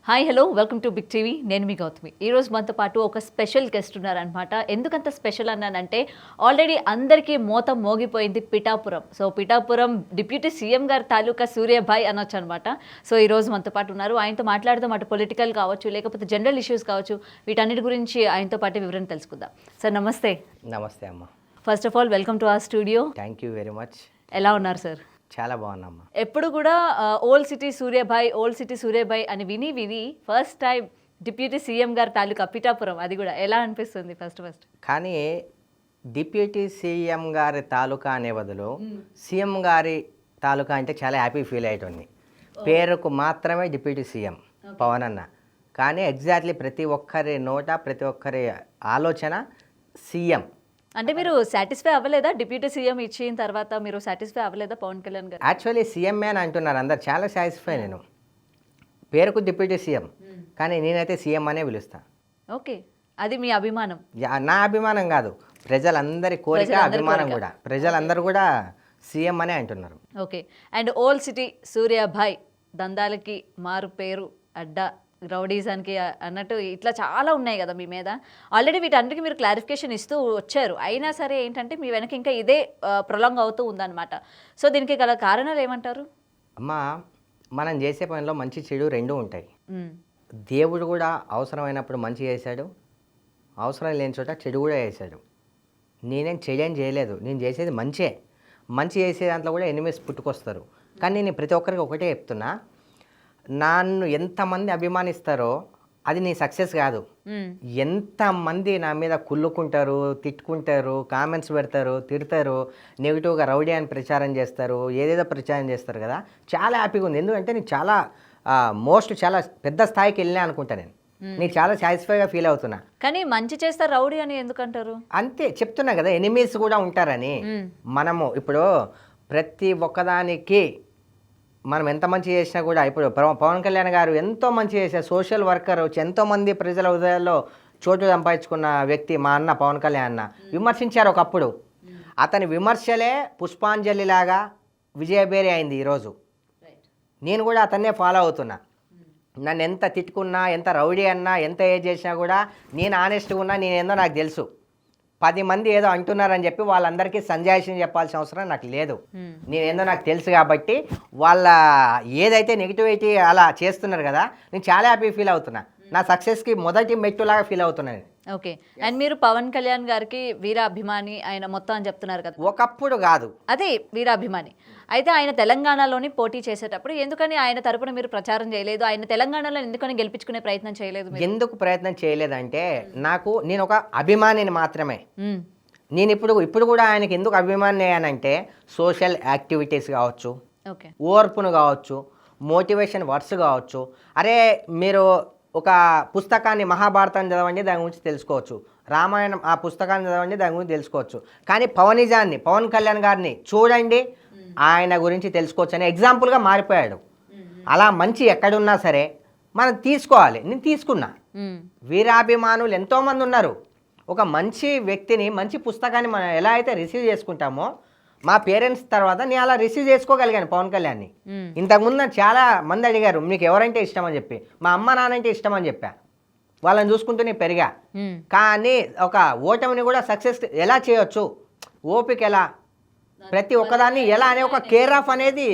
Hi hello welcome to big TV. నేను మీ గౌతమి. ఈరోజు మనతో పాటు ఒక స్పెషల్ గెస్ట్ ఉన్నారనమాట. ఎందుకంత స్పెషల్ అన్నానంటే ఆల్రెడీ అందరికీ మోత మోగిపోయింది Pithapuram. So Pithapuram deputy CM గారి తాలూకా సూర్యభాయ్ అనొచ్చు అనమాట. సో ఈరోజు మనతో పాటు ఉన్నారు. ఆయనతో మాట్లాడదాం, అటు పొలిటికల్ కావచ్చు, లేకపోతే జనరల్ ఇష్యూస్ కావచ్చు, వీటన్నిటి గురించి ఆయనతో పాటు వివరణ తెలుసుకుందాం. సార్ నమస్తే. నమస్తే అమ్మ. First of all welcome to our studio. Thank you very much. ఎలా ఉన్నారు సార్? చాలా బాగున్నామ్మా. ఎప్పుడు కూడా ఓల్డ్ సిటీ సూర్యభాయ్ అని విని ఫస్ట్ టైం డిప్యూటీ సీఎం గారి తాలూకా పిఠాపురం, అది కూడా ఎలా అనిపిస్తుంది ఫస్ట్? కానీ డిప్యూటీ సీఎం గారి తాలూకా అనే బదులు సీఎం గారి తాలూకా అంటే చాలా హ్యాపీ ఫీల్ అయ్యేటోని. పేరుకు మాత్రమే డిప్యూటీ సీఎం పవన్ అన్న, కానీ ఎగ్జాక్ట్లీ ప్రతి ఒక్కరి నోట, ప్రతి ఒక్కరి ఆలోచన సీఎం. అంటే మీరు సాటిస్ఫై అవ్వలేదా? డిప్యూటీ సీఎం ఇచ్చిన తర్వాత మీరు సాటిస్ఫై అవ్వలేదా పవన్ కళ్యాణ్ గారు? యాక్చువల్లీ సీఎంఏ అని అంటున్నారు అందరు, చాలా సాటిస్ఫై. నేను పేరుకు డిప్యూటీ సీఎం, కానీ నేనైతే సీఎం అనే పిలుస్తాను. ఓకే, అది మీ అభిమానం? నా అభిమానం కాదు, ప్రజలందరి కోరిక, అభిమానం కూడా. ప్రజలందరూ కూడా సీఎం అనే అంటున్నారు. ఓకే. అండ్ ఓల్డ్ సిటీ సూర్యభాయ్ దందాలకి మారు పేరు, అడ్డా రౌడీజానికి అన్నట్టు ఇట్లా చాలా ఉన్నాయి కదా మీ మీద. ఆల్రెడీ వీటన్నిటికీ మీరు క్లారిఫికేషన్ ఇస్తూ వచ్చారు. అయినా సరే ఏంటంటే మీ వెనక ఇంకా ఇదే ప్రొలాంగ్ అవుతూ ఉందన్నమాట. సో దీనికి గల కారణాలు ఏమంటారు? అమ్మా, మనం చేసే పనిలో మంచి చెడు రెండూ ఉంటాయి. దేవుడు కూడా అవసరమైనప్పుడు మంచి చేశాడు, అవసరం లేని చోట చెడు కూడా చేశాడు. నేనేం చెడేం చేయలేదు, నేను చేసేది మంచే. మంచి చేసే దాంట్లో కూడా ఎనిమిస్ పుట్టుకొస్తారు. కానీ నేను ప్రతి ఒక్కరికి ఒకటే చెప్తున్నా, నన్ను ఎంతమంది అభిమానిస్తారో అది నీ సక్సెస్ కాదు. ఎంతమంది నా మీద కుళ్ళుకుంటారు, తిట్టుకుంటారు, కామెంట్స్ పెడతారు, తిడతారు, నెగిటివ్గా రౌడీ అని ప్రచారం చేస్తారు, ఏదేదో ప్రచారం చేస్తారు కదా, చాలా హ్యాపీగా ఉంది. ఎందుకంటే నేను చాలా చాలా పెద్ద స్థాయికి వెళ్ళినా అనుకుంటా. నేను చాలా సాటిస్ఫైగా ఫీల్ అవుతున్నా. కానీ మంచి చేస్తారు రౌడీ అని ఎందుకంటారు? అంతే చెప్తున్నా కదా, ఎనిమీస్ కూడా ఉంటారని. మనము ఇప్పుడు ప్రతి ఒక్కదానికి మనం ఎంత మంచి చేసినా కూడా, ఇప్పుడు పవన్ కళ్యాణ్ గారు ఎంతో మంచి చేశారు, సోషల్ వర్కర్, ఎంతోమంది ప్రజల హృదయాల్లో చోటు సంపాదించుకున్న వ్యక్తి మా అన్న పవన్ కళ్యాణ్ అన్న. విమర్శించారు ఒకప్పుడు, అతని విమర్శలే పుష్పాంజలిలాగా విజయబేరి అయింది ఈరోజు. నేను కూడా అతన్నే ఫాలో అవుతున్నా. నన్ను ఎంత తిట్టుకున్నా, ఎంత రౌడీ అన్నా, ఎంత ఏం చేసినా కూడా నేను ఆనెస్ట్గా ఉన్నా. నేనేందో నాకు తెలుసు. 10 మంది ఏదో అంటున్నారని చెప్పి వాళ్ళందరికీ సంజాయిషం చెప్పాల్సిన అవసరం నాకు లేదు. నేనేందో నాకు తెలుసు కాబట్టి వాళ్ళ ఏదైతే నెగిటివిటీ అలా చేస్తున్నారు కదా, నేను చాలా హ్యాపీ ఫీల్ అవుతున్నా. నా సక్సెస్కి మొదటి మెట్టులాగా ఫీల్ అవుతున్నాను. ఓకే. అండ్ మీరు పవన్ కళ్యాణ్ గారికి వీరాభిమాని ఆయన మొత్తం అని చెప్తున్నారు కదా. ఒకప్పుడు కాదు, అదే వీరాభిమాని. అయితే ఆయన తెలంగాణలోని పోటీ చేసేటప్పుడు ఎందుకని ఆయన తరపున మీరు ప్రచారం చేయలేదు? ఆయన తెలంగాణలో ఎందుకని గెలిపించుకునే ప్రయత్నం చేయలేదు? ఎందుకు ప్రయత్నం చేయలేదంటే, నేను ఒక అభిమానిని మాత్రమే. నేను ఇప్పుడు కూడా ఆయనకి ఎందుకు అభిమాని అయ్యానంటే, సోషల్ యాక్టివిటీస్ కావచ్చు, ఓర్పును కావచ్చు, మోటివేషన్ వర్డ్స్ కావచ్చు. అరే మీరు ఒక పుస్తకాన్ని, మహాభారతాన్ని చదవండి, దాని గురించి తెలుసుకోవచ్చు. రామాయణం ఆ పుస్తకాన్ని చదవండి, దాని గురించి తెలుసుకోవచ్చు. కానీ పవన్ కళ్యాణ్ గారిని చూడండి, ఆయన గురించి తెలుసుకోవచ్చు అనే ఎగ్జాంపుల్గా మారిపోయాడు. అలా మంచి ఎక్కడున్నా సరే మనం తీసుకోవాలి. నేను తీసుకున్నా. వీరాభిమానులు ఎంతోమంది ఉన్నారు. ఒక మంచి వ్యక్తిని, మంచి పుస్తకాన్ని మనం ఎలా అయితే రిసీవ్ చేసుకుంటామో, మా పేరెంట్స్ తర్వాత నేను అలా రిసీవ్ చేసుకోగలిగాను పవన్ కళ్యాణ్ని. ఇంతకుముందు చాలా మంది అడిగారు, మీకు ఎవరంటే ఇష్టం అని చెప్పి. మా అమ్మ నాన్నంటే ఇష్టం అని చెప్పా. వాళ్ళని చూసుకుంటూ నేను పెరిగా. కానీ ఒక ఓటమిని కూడా సక్సెస్ ఎలా చేయొచ్చు, ఓపిక ఎలా, ప్రతి ఒక్కదాన్ని ఎలా అనే ఒక కేర్ ఆఫ్ అనేది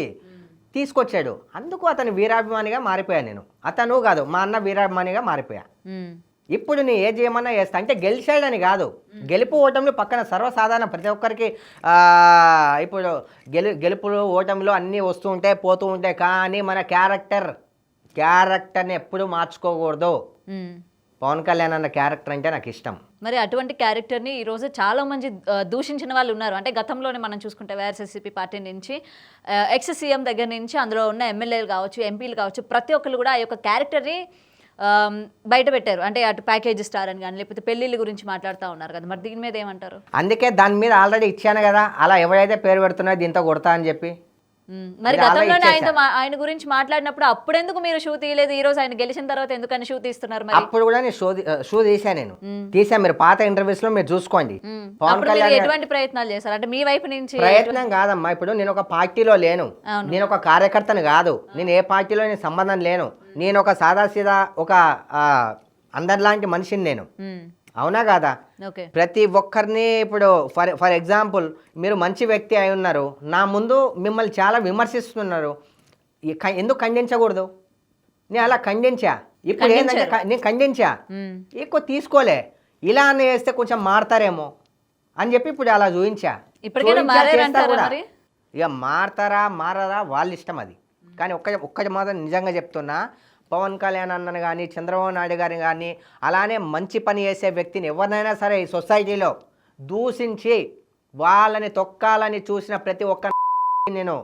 తీసుకొచ్చాడు. అందుకు అతను వీరాభిమానిగా మారిపోయాను నేను. అతను కాదు, మా అన్న వీరాభిమానిగా మారిపోయా. ఇప్పుడు నేను ఏ చేయమన్నా చేస్తా. అంటే గెలిచాడని కాదు, గెలుపు ఓటములు పక్కన సర్వసాధారణ, ప్రతి ఒక్కరికి ఇప్పుడు గెలుపులు ఓటములు అన్నీ వస్తూ ఉంటాయి, పోతూ ఉంటాయి. కానీ మన క్యారెక్టర్ని ఎప్పుడు మార్చుకోకూడదు. పవన్ కళ్యాణ్ అన్న క్యారెక్టర్ అంటే నాకు ఇష్టం. మరి అటువంటి క్యారెక్టర్ని ఈరోజు చాలా మంది దూషించిన వాళ్ళు ఉన్నారు. అంటే గతంలోనే మనం చూసుకుంటే వైఎస్ఆర్సీపీ పార్టీ నుంచి, ఎక్స్ సీఎం దగ్గర నుంచి, అందులో ఉన్న ఎమ్మెల్యేలు కావచ్చు, ఎంపీలు కావచ్చు, ప్రతి ఒక్కరు కూడా ఆ యొక్క క్యారెక్టర్ని బయట పెట్టారు. అంటే అటు ప్యాకేజ్ స్టార్ అని కానీ, లేకపోతే పెళ్ళిళ్ళ గురించి మాట్లాడుతూ ఉన్నారు కదా. మరి దీని మీద ఏమంటారు? అందుకే దాని మీద ఆల్రెడీ ఇచ్చాను కదా, అలా ఎవరైతే పేరు పెడుతున్నారో దీంతో కొడతా అని చెప్పి. మరి ఇది అలా గతంలోనే ఇచ్చేసా. ఆయన గురించి మాట్లాడినప్పుడు అప్పుడెందుకు మీరు షూ తీయలేదు, ఈ రోజు ఆయన గెలిచిన తర్వాత ఎందుకని షూ తీస్తున్నారు మరి? అప్పుడు కూడా నేను షో తీసా, నేను తీసా. మీరు పాత ఇంటర్వ్యూస్ లో మీరు చూసుకోండి. పవన్ అప్పుడు మీరు కళ్యాణ్ ఎటువంటి ప్రయత్నాలు చేశారు అంటే మీ వైపు నుంచి? ప్రయత్నం కాదమ్మా, ఇప్పుడు నేను ఒక పార్టీలో లేను, అవును. నేను ఒక కార్యకర్తను కాదు, నేను ఏ పార్టీలో నేను సంబంధం లేను, నేను ఒక సాదాసీదా ఒక అందరిలాంటి మనిషిని నేను. అవునా కాదా? ఓకే. ప్రతి ఒక్కరిని ఇప్పుడు ఫర్ ఎగ్జాంపుల్ మీరు మంచి వ్యక్తి అయి ఉన్నారు, నా ముందు మిమ్మల్ని చాలా విమర్శిస్తున్నారు, ఎందుకు ఖండించకూడదు? నేను అలా ఖండించా. ఇప్పుడు ఏంటంటే నేను ఖండించా, ఎక్కువ తీసుకోలే, ఇలా అని వేస్తే కొంచెం మారతారేమో అని చెప్పి ఇప్పుడు అలా చూపించా. ఇప్పటికైనా చూపించా, చేస్తా మారారంటారా కూడా. మరి? ఇక మారతారా మారరా వాళ్ళ ఇష్టం అది. కానీ ఒక్కటి మాత్రం నిజంగా చెప్తున్నా, పవన్ కళ్యాణ్ అన్నను కానీ చంద్రబాబు నాయుడు గారిని కానీ అలానే మంచి పని చేసే వ్యక్తిని ఎవరినైనా సరే ఈ సొసైటీలో దూషించి వాళ్ళని తొక్కాలని చూసిన ప్రతి ఒక్క నేను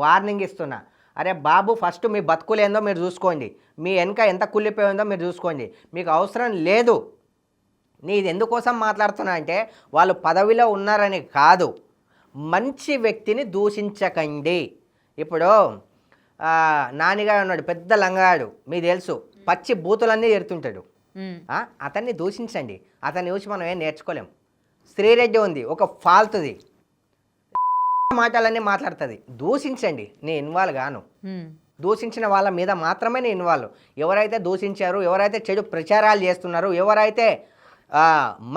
వార్నింగ్ ఇస్తున్నా. అరే బాబు, ఫస్ట్ మీ బతుకులేందో మీరు చూసుకోండి, మీ వెనక ఎంత కుళ్ళిపోయిందో మీరు చూసుకోండి. మీకు అవసరం లేదు. ఇది ఎందుకోసం మాట్లాడుతున్నా అంటే వాళ్ళు పదవిలో ఉన్నారని కాదు, మంచి వ్యక్తిని దూషించకండి. ఇప్పుడు నానిగా ఉన్నాడు, పెద్ద లంగాడు, మీకు తెలుసు, పచ్చి బూతులన్నీ ఎడుతుంటాడు. అతన్ని దూషించండి, అతన్ని చూసి మనం ఏం నేర్చుకోలేం. శ్రీరెడ్డి ఉంది, ఒక ఫాల్తుది, మాటలన్నీ మాట్లాడుతుంది, దూషించండి. నేను ఇన్వాల్వ్ గాను, దూషించిన వాళ్ళ మీద మాత్రమే నేను ఇన్వాల్వ్. ఎవరైతే దూషించారు, ఎవరైతే చెడు ప్రచారాలు చేస్తున్నారు, ఎవరైతే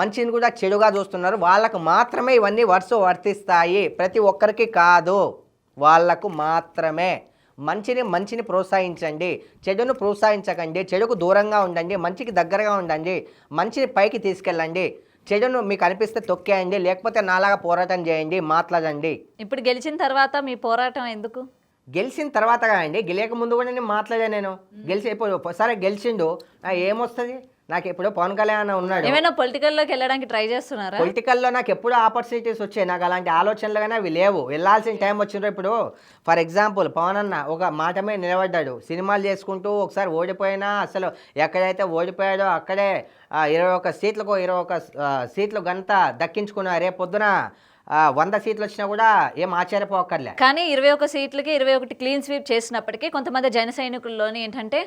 మంచిని కూడా చెడుగా చూస్తున్నారు, వాళ్ళకు మాత్రమే ఇవన్నీ వర్తిస్తాయి. ప్రతి ఒక్కరికి కాదు, వాళ్ళకు మాత్రమే. మంచిని ప్రోత్సహించండి, చెడును ప్రోత్సహించకండి. చెడుకు దూరంగా ఉండండి, మంచికి దగ్గరగా ఉండండి, మంచిని పైకి తీసుకెళ్ళండి. చెడును మీకు అనిపిస్తే తొక్కేయండి, లేకపోతే నాలాగా పోరాటం చేయండి, మాట్లాడండి. ఇప్పుడు గెలిచిన తర్వాత మీ పోరాటం ఎందుకు? గెలిచిన తర్వాత కాదండి, గెలియక ముందు కూడా నేను మాట్లాడాను. నేను ఇప్పుడు సరే గెలిచిండు, ఏమొస్తుంది నాకు? ఇప్పుడు పవన్ కళ్యాణ్ ఉన్నాడు, ఏమైనా పొలిటికల్లోకి వెళ్ళడానికి ట్రై చేస్తున్నారా? పొలిటికల్లో నాకు ఎప్పుడు ఆపర్చునిటీస్ వచ్చాయి, నాకు అలాంటి ఆలోచనలు కానీ అవి లేవు. వెళ్ళాల్సిన టైం వచ్చిండ్రు. ఇప్పుడు ఫర్ ఎగ్జాంపుల్ పవన్ అన్న ఒక మాట మీద నిలబడ్డాడు, సినిమాలు చేసుకుంటూ ఒకసారి ఓడిపోయినా అసలు ఎక్కడైతే ఓడిపోయాడో అక్కడే 21 సీట్లకు 21 సీట్లు గంట దక్కించుకున్నా. రేపు పొద్దున 100 సీట్లు వచ్చినా కూడా ఏం ఆశ్చర్యపోకర్లే. కానీ 21 సీట్లకి 21 క్లీన్ స్వీప్ చేసినప్పటికీ కొంతమంది జన సైనికుల్లోని ఏంటంటే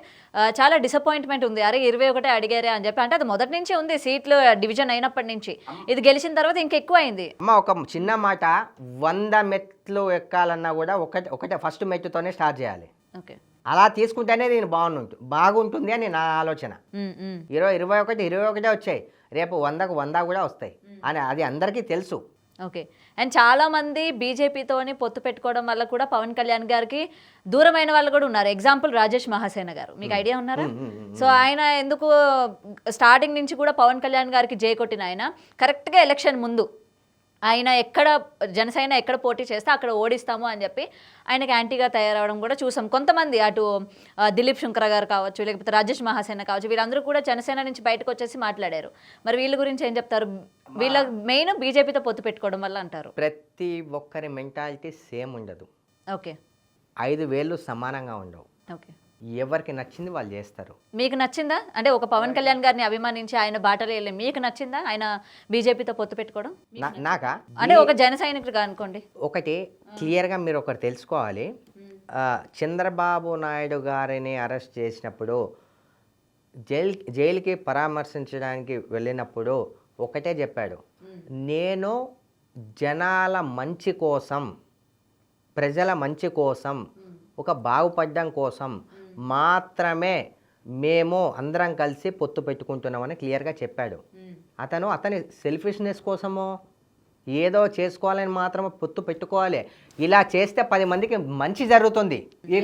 చాలా డిసప్పాయింట్మెంట్ ఉంది. అరే 21 అడిగారే అని చెప్పి. అంటే అది మొదటి నుంచి ఉంది, సీట్లు డివిజన్ అయినప్పటి నుంచి. ఇది గెలిచిన తర్వాత ఇంకెక్కువ అయింది. అమ్మ ఒక చిన్న మాట, 100 మెట్లు ఎక్కాలన్నా కూడా ఒకటే ఫస్ట్ మెట్టుతోనే స్టార్ట్ చేయాలి. ఓకే, అలా తీసుకుంటేనే నేను బాగుంటుంది అని నా ఆలోచన. 21 వచ్చాయి, రేపు 100కు 100 కూడా వస్తాయి అని అది అందరికీ తెలుసు. ఓకే. అండ్ చాలా మంది బీజేపీతోని పొత్తు పెట్టుకోవడం వల్ల కూడా పవన్ కళ్యాణ్ గారికి దూరమైన వాళ్ళు కూడా ఉన్నారు. ఎగ్జాంపుల్ రాజేష్ మహాసేన గారు, మీకు ఐడియా ఉన్నారా? సో ఆయన ఎందుకు స్టార్టింగ్ నుంచి కూడా పవన్ కళ్యాణ్ గారికి జై కొట్టిన ఆయన కరెక్ట్గా ఎలక్షన్ ముందు ఆయన ఎక్కడ జనసేన ఎక్కడ పోటీ చేస్తే అక్కడ ఓడిస్తాము అని చెప్పి ఆయనకి యాంటీగా తయారవడం కూడా చూసాం. కొంతమంది అటు దిలీప్ శుంకర గారు కావచ్చు, లేకపోతే రాజేష్ మహాసేన కావచ్చు, వీళ్ళందరూ కూడా జనసేన నుంచి బయటకు వచ్చేసి మాట్లాడారు. మరి వీళ్ళ గురించి ఏం చెప్తారు? వీళ్ళ మెయిన్ బీజేపీతో పొత్తు పెట్టుకోవడం వల్ల అంటారు. ప్రతి ఒక్కరి మెంటాలిటీ సేమ్ ఉండదు. ఓకే, 5 వేళ్ళు సమానంగా ఉండవు. ఓకే, ఎవరికి నచ్చింది వాళ్ళు చేస్తారు. మీకు నచ్చిందా? అంటే ఒక పవన్ కళ్యాణ్ గారిని అభిమానించి ఆయన బాటలో వెళ్ళి మీకు నచ్చిందా ఆయన బీజేపీతో పొత్తు పెట్టుకోవడం? నాకా అంటే ఒక జన సైనికుడిగా అనుకోండి. ఒకటి క్లియర్గా మీరు ఒకటి తెలుసుకోవాలి, చంద్రబాబు నాయుడు గారిని అరెస్ట్ చేసినప్పుడు జైలుకి పరామర్శించడానికి వెళ్ళినప్పుడు ఒకటే చెప్పాడు, నేను జనాల మంచి కోసం, ప్రజల మంచి కోసం, ఒక బాగుపడడం కోసం మాత్రమే మేము అందరం కలిసి పొత్తు పెట్టుకుంటున్నామని క్లియర్గా చెప్పాడు. అతని సెల్ఫిష్నెస్ కోసమో ఏదో చేసుకోవాలని మాత్రం పొత్తు పెట్టుకోవాలి. ఇలా చేస్తే 10 మందికి మంచి జరుగుతుంది.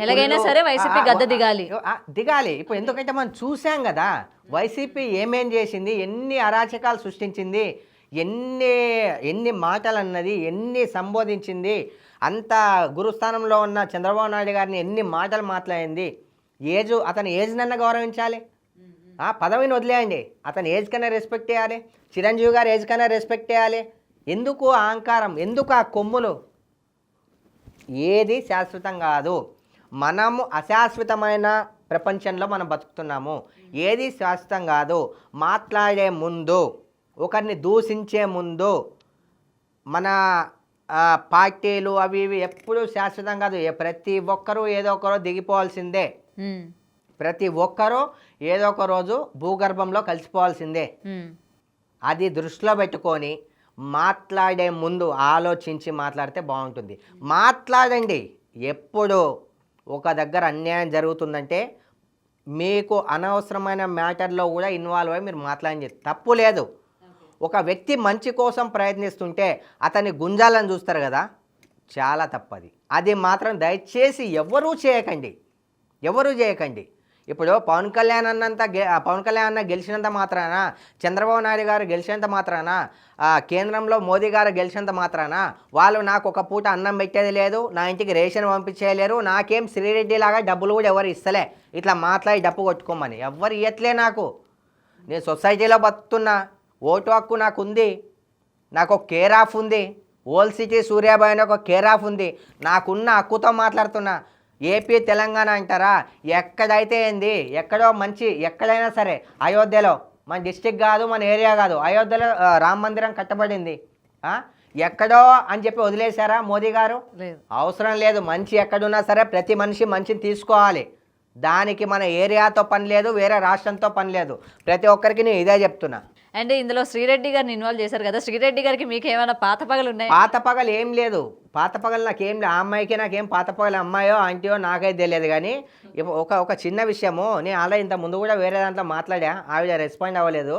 ఎలాగైనా సరే వైసీపీ గద్ద దిగాలి. ఇప్పుడు ఎందుకంటే మనం చూసాం కదా వైసీపీ ఏమేం చేసింది, ఎన్ని అరాచకాలు సృష్టించింది, ఎన్ని మాటలు అన్నది, ఎన్ని సంబోధించింది, అంత గురుస్థానంలో ఉన్న చంద్రబాబు నాయుడు గారిని ఎన్ని మాటలు మాట్లాడింది. అతని ఏజ్ నన్న గౌరవించాలి, పదవిని వదిలేయండి, అతని ఏజ్ కన్నా రెస్పెక్ట్ చేయాలి, చిరంజీవి గారి ఏజ్ కన్నా రెస్పెక్ట్ చేయాలి. ఎందుకు అహంకారం, ఎందుకు ఆ కొమ్ములు? ఏది శాశ్వతం కాదు. మనము అశాశ్వతమైన ప్రపంచంలో మనం బతుకుతున్నాము. ఏది శాశ్వతం కాదు. మాట్లాడే ముందు, ఒకరిని దూషించే ముందు మన పార్టీలు అవి ఇవి ఎప్పుడూ శాశ్వతం కాదు. ప్రతి ఒక్కరూ ఏదో ఒకరో దిగిపోవాల్సిందే. ప్రతి ఒక్కరూ ఏదో ఒక రోజు భూగర్భంలో కలిసిపోవాల్సిందే. అది దృష్టిలో పెట్టుకొని మాట్లాడే ముందు ఆలోచించి మాట్లాడితే బాగుంటుంది. మాట్లాడండి. ఎప్పుడు ఒక దగ్గర అన్యాయం జరుగుతుందంటే మీకు అనవసరమైన మ్యాటర్లో కూడా ఇన్వాల్వ్ అయ్యి మీరు మాట్లాడింది తప్పు లేదు. ఒక వ్యక్తి మంచి కోసం ప్రయత్నిస్తుంటే అతన్ని గుంజాలని చూస్తారు కదా, చాలా తప్పది. అది మాత్రం దయచేసి ఎవరూ చేయకండి. ఇప్పుడు పవన్ కళ్యాణ్ అన్న గెలిచినంత మాత్రాన, చంద్రబాబు నాయుడు గారు గెలిచినంత మాత్రాన, కేంద్రంలో మోదీ గారు గెలిచినంత మాత్రాన వాళ్ళు నాకు ఒక పూట అన్నం పెట్టేది లేదు, నా ఇంటికి రేషన్ పంపించేయలేరు, నాకేం శ్రీరెడ్డి లాగా డబ్బులు కూడా ఎవరు ఇస్తలే, ఇట్లా మాట్లాడి డప్పు కొట్టుకోమని ఎవరు ఇవ్వట్లే. నేను సొసైటీలో బతుకుతున్నా, ఓటు హక్కు నాకు ఉంది, నాకు ఒక కేర్ ఆఫ్ ఉంది, ఓల్డ్ సిటీ సూర్యాబాయ్ అని ఒక కేర్ ఆఫ్ ఉంది, నాకున్న హక్కుతో మాట్లాడుతున్నా. ఏపీ తెలంగాణ అంటారా, ఎక్కడైతే ఏంది, ఎక్కడైనా సరే, అయోధ్యలో మన డిస్టిక్ కాదు, మన ఏరియా కాదు, అయోధ్యలో రామ మందిరం కట్టబడింది. ఎక్కడో అని చెప్పి వదిలేశారా మోదీ గారు? అవసరం లేదు. మంచి ఎక్కడున్నా సరే ప్రతి మనిషి మంచిని తీసుకోవాలి. దానికి మన ఏరియాతో పని లేదు, వేరే రాష్ట్రంతో పని లేదు. ప్రతి ఒక్కరికి నేను ఇదే చెప్తున్నా. అండ్ ఇందులో శ్రీరెడ్డి గారిని ఇన్వాల్వ్ చేశారు కదా, శ్రీరెడ్డి గారికి మీకు ఏమైనా పాత పగలు ఉన్నాయి? పాత పగలు ఏం లేదు. పాత పగలు నాకేం లేదు. ఆ అమ్మాయికి నాకేం పాత పగలు అమ్మాయో ఆంటీయో నాకైతే తెలియదు. కానీ ఒక చిన్న విషయము, నేను అలా ఇంత ముందు కూడా వేరే దాంట్లో మాట్లాడా, ఆవిడ రెస్పాండ్ అవ్వలేదు.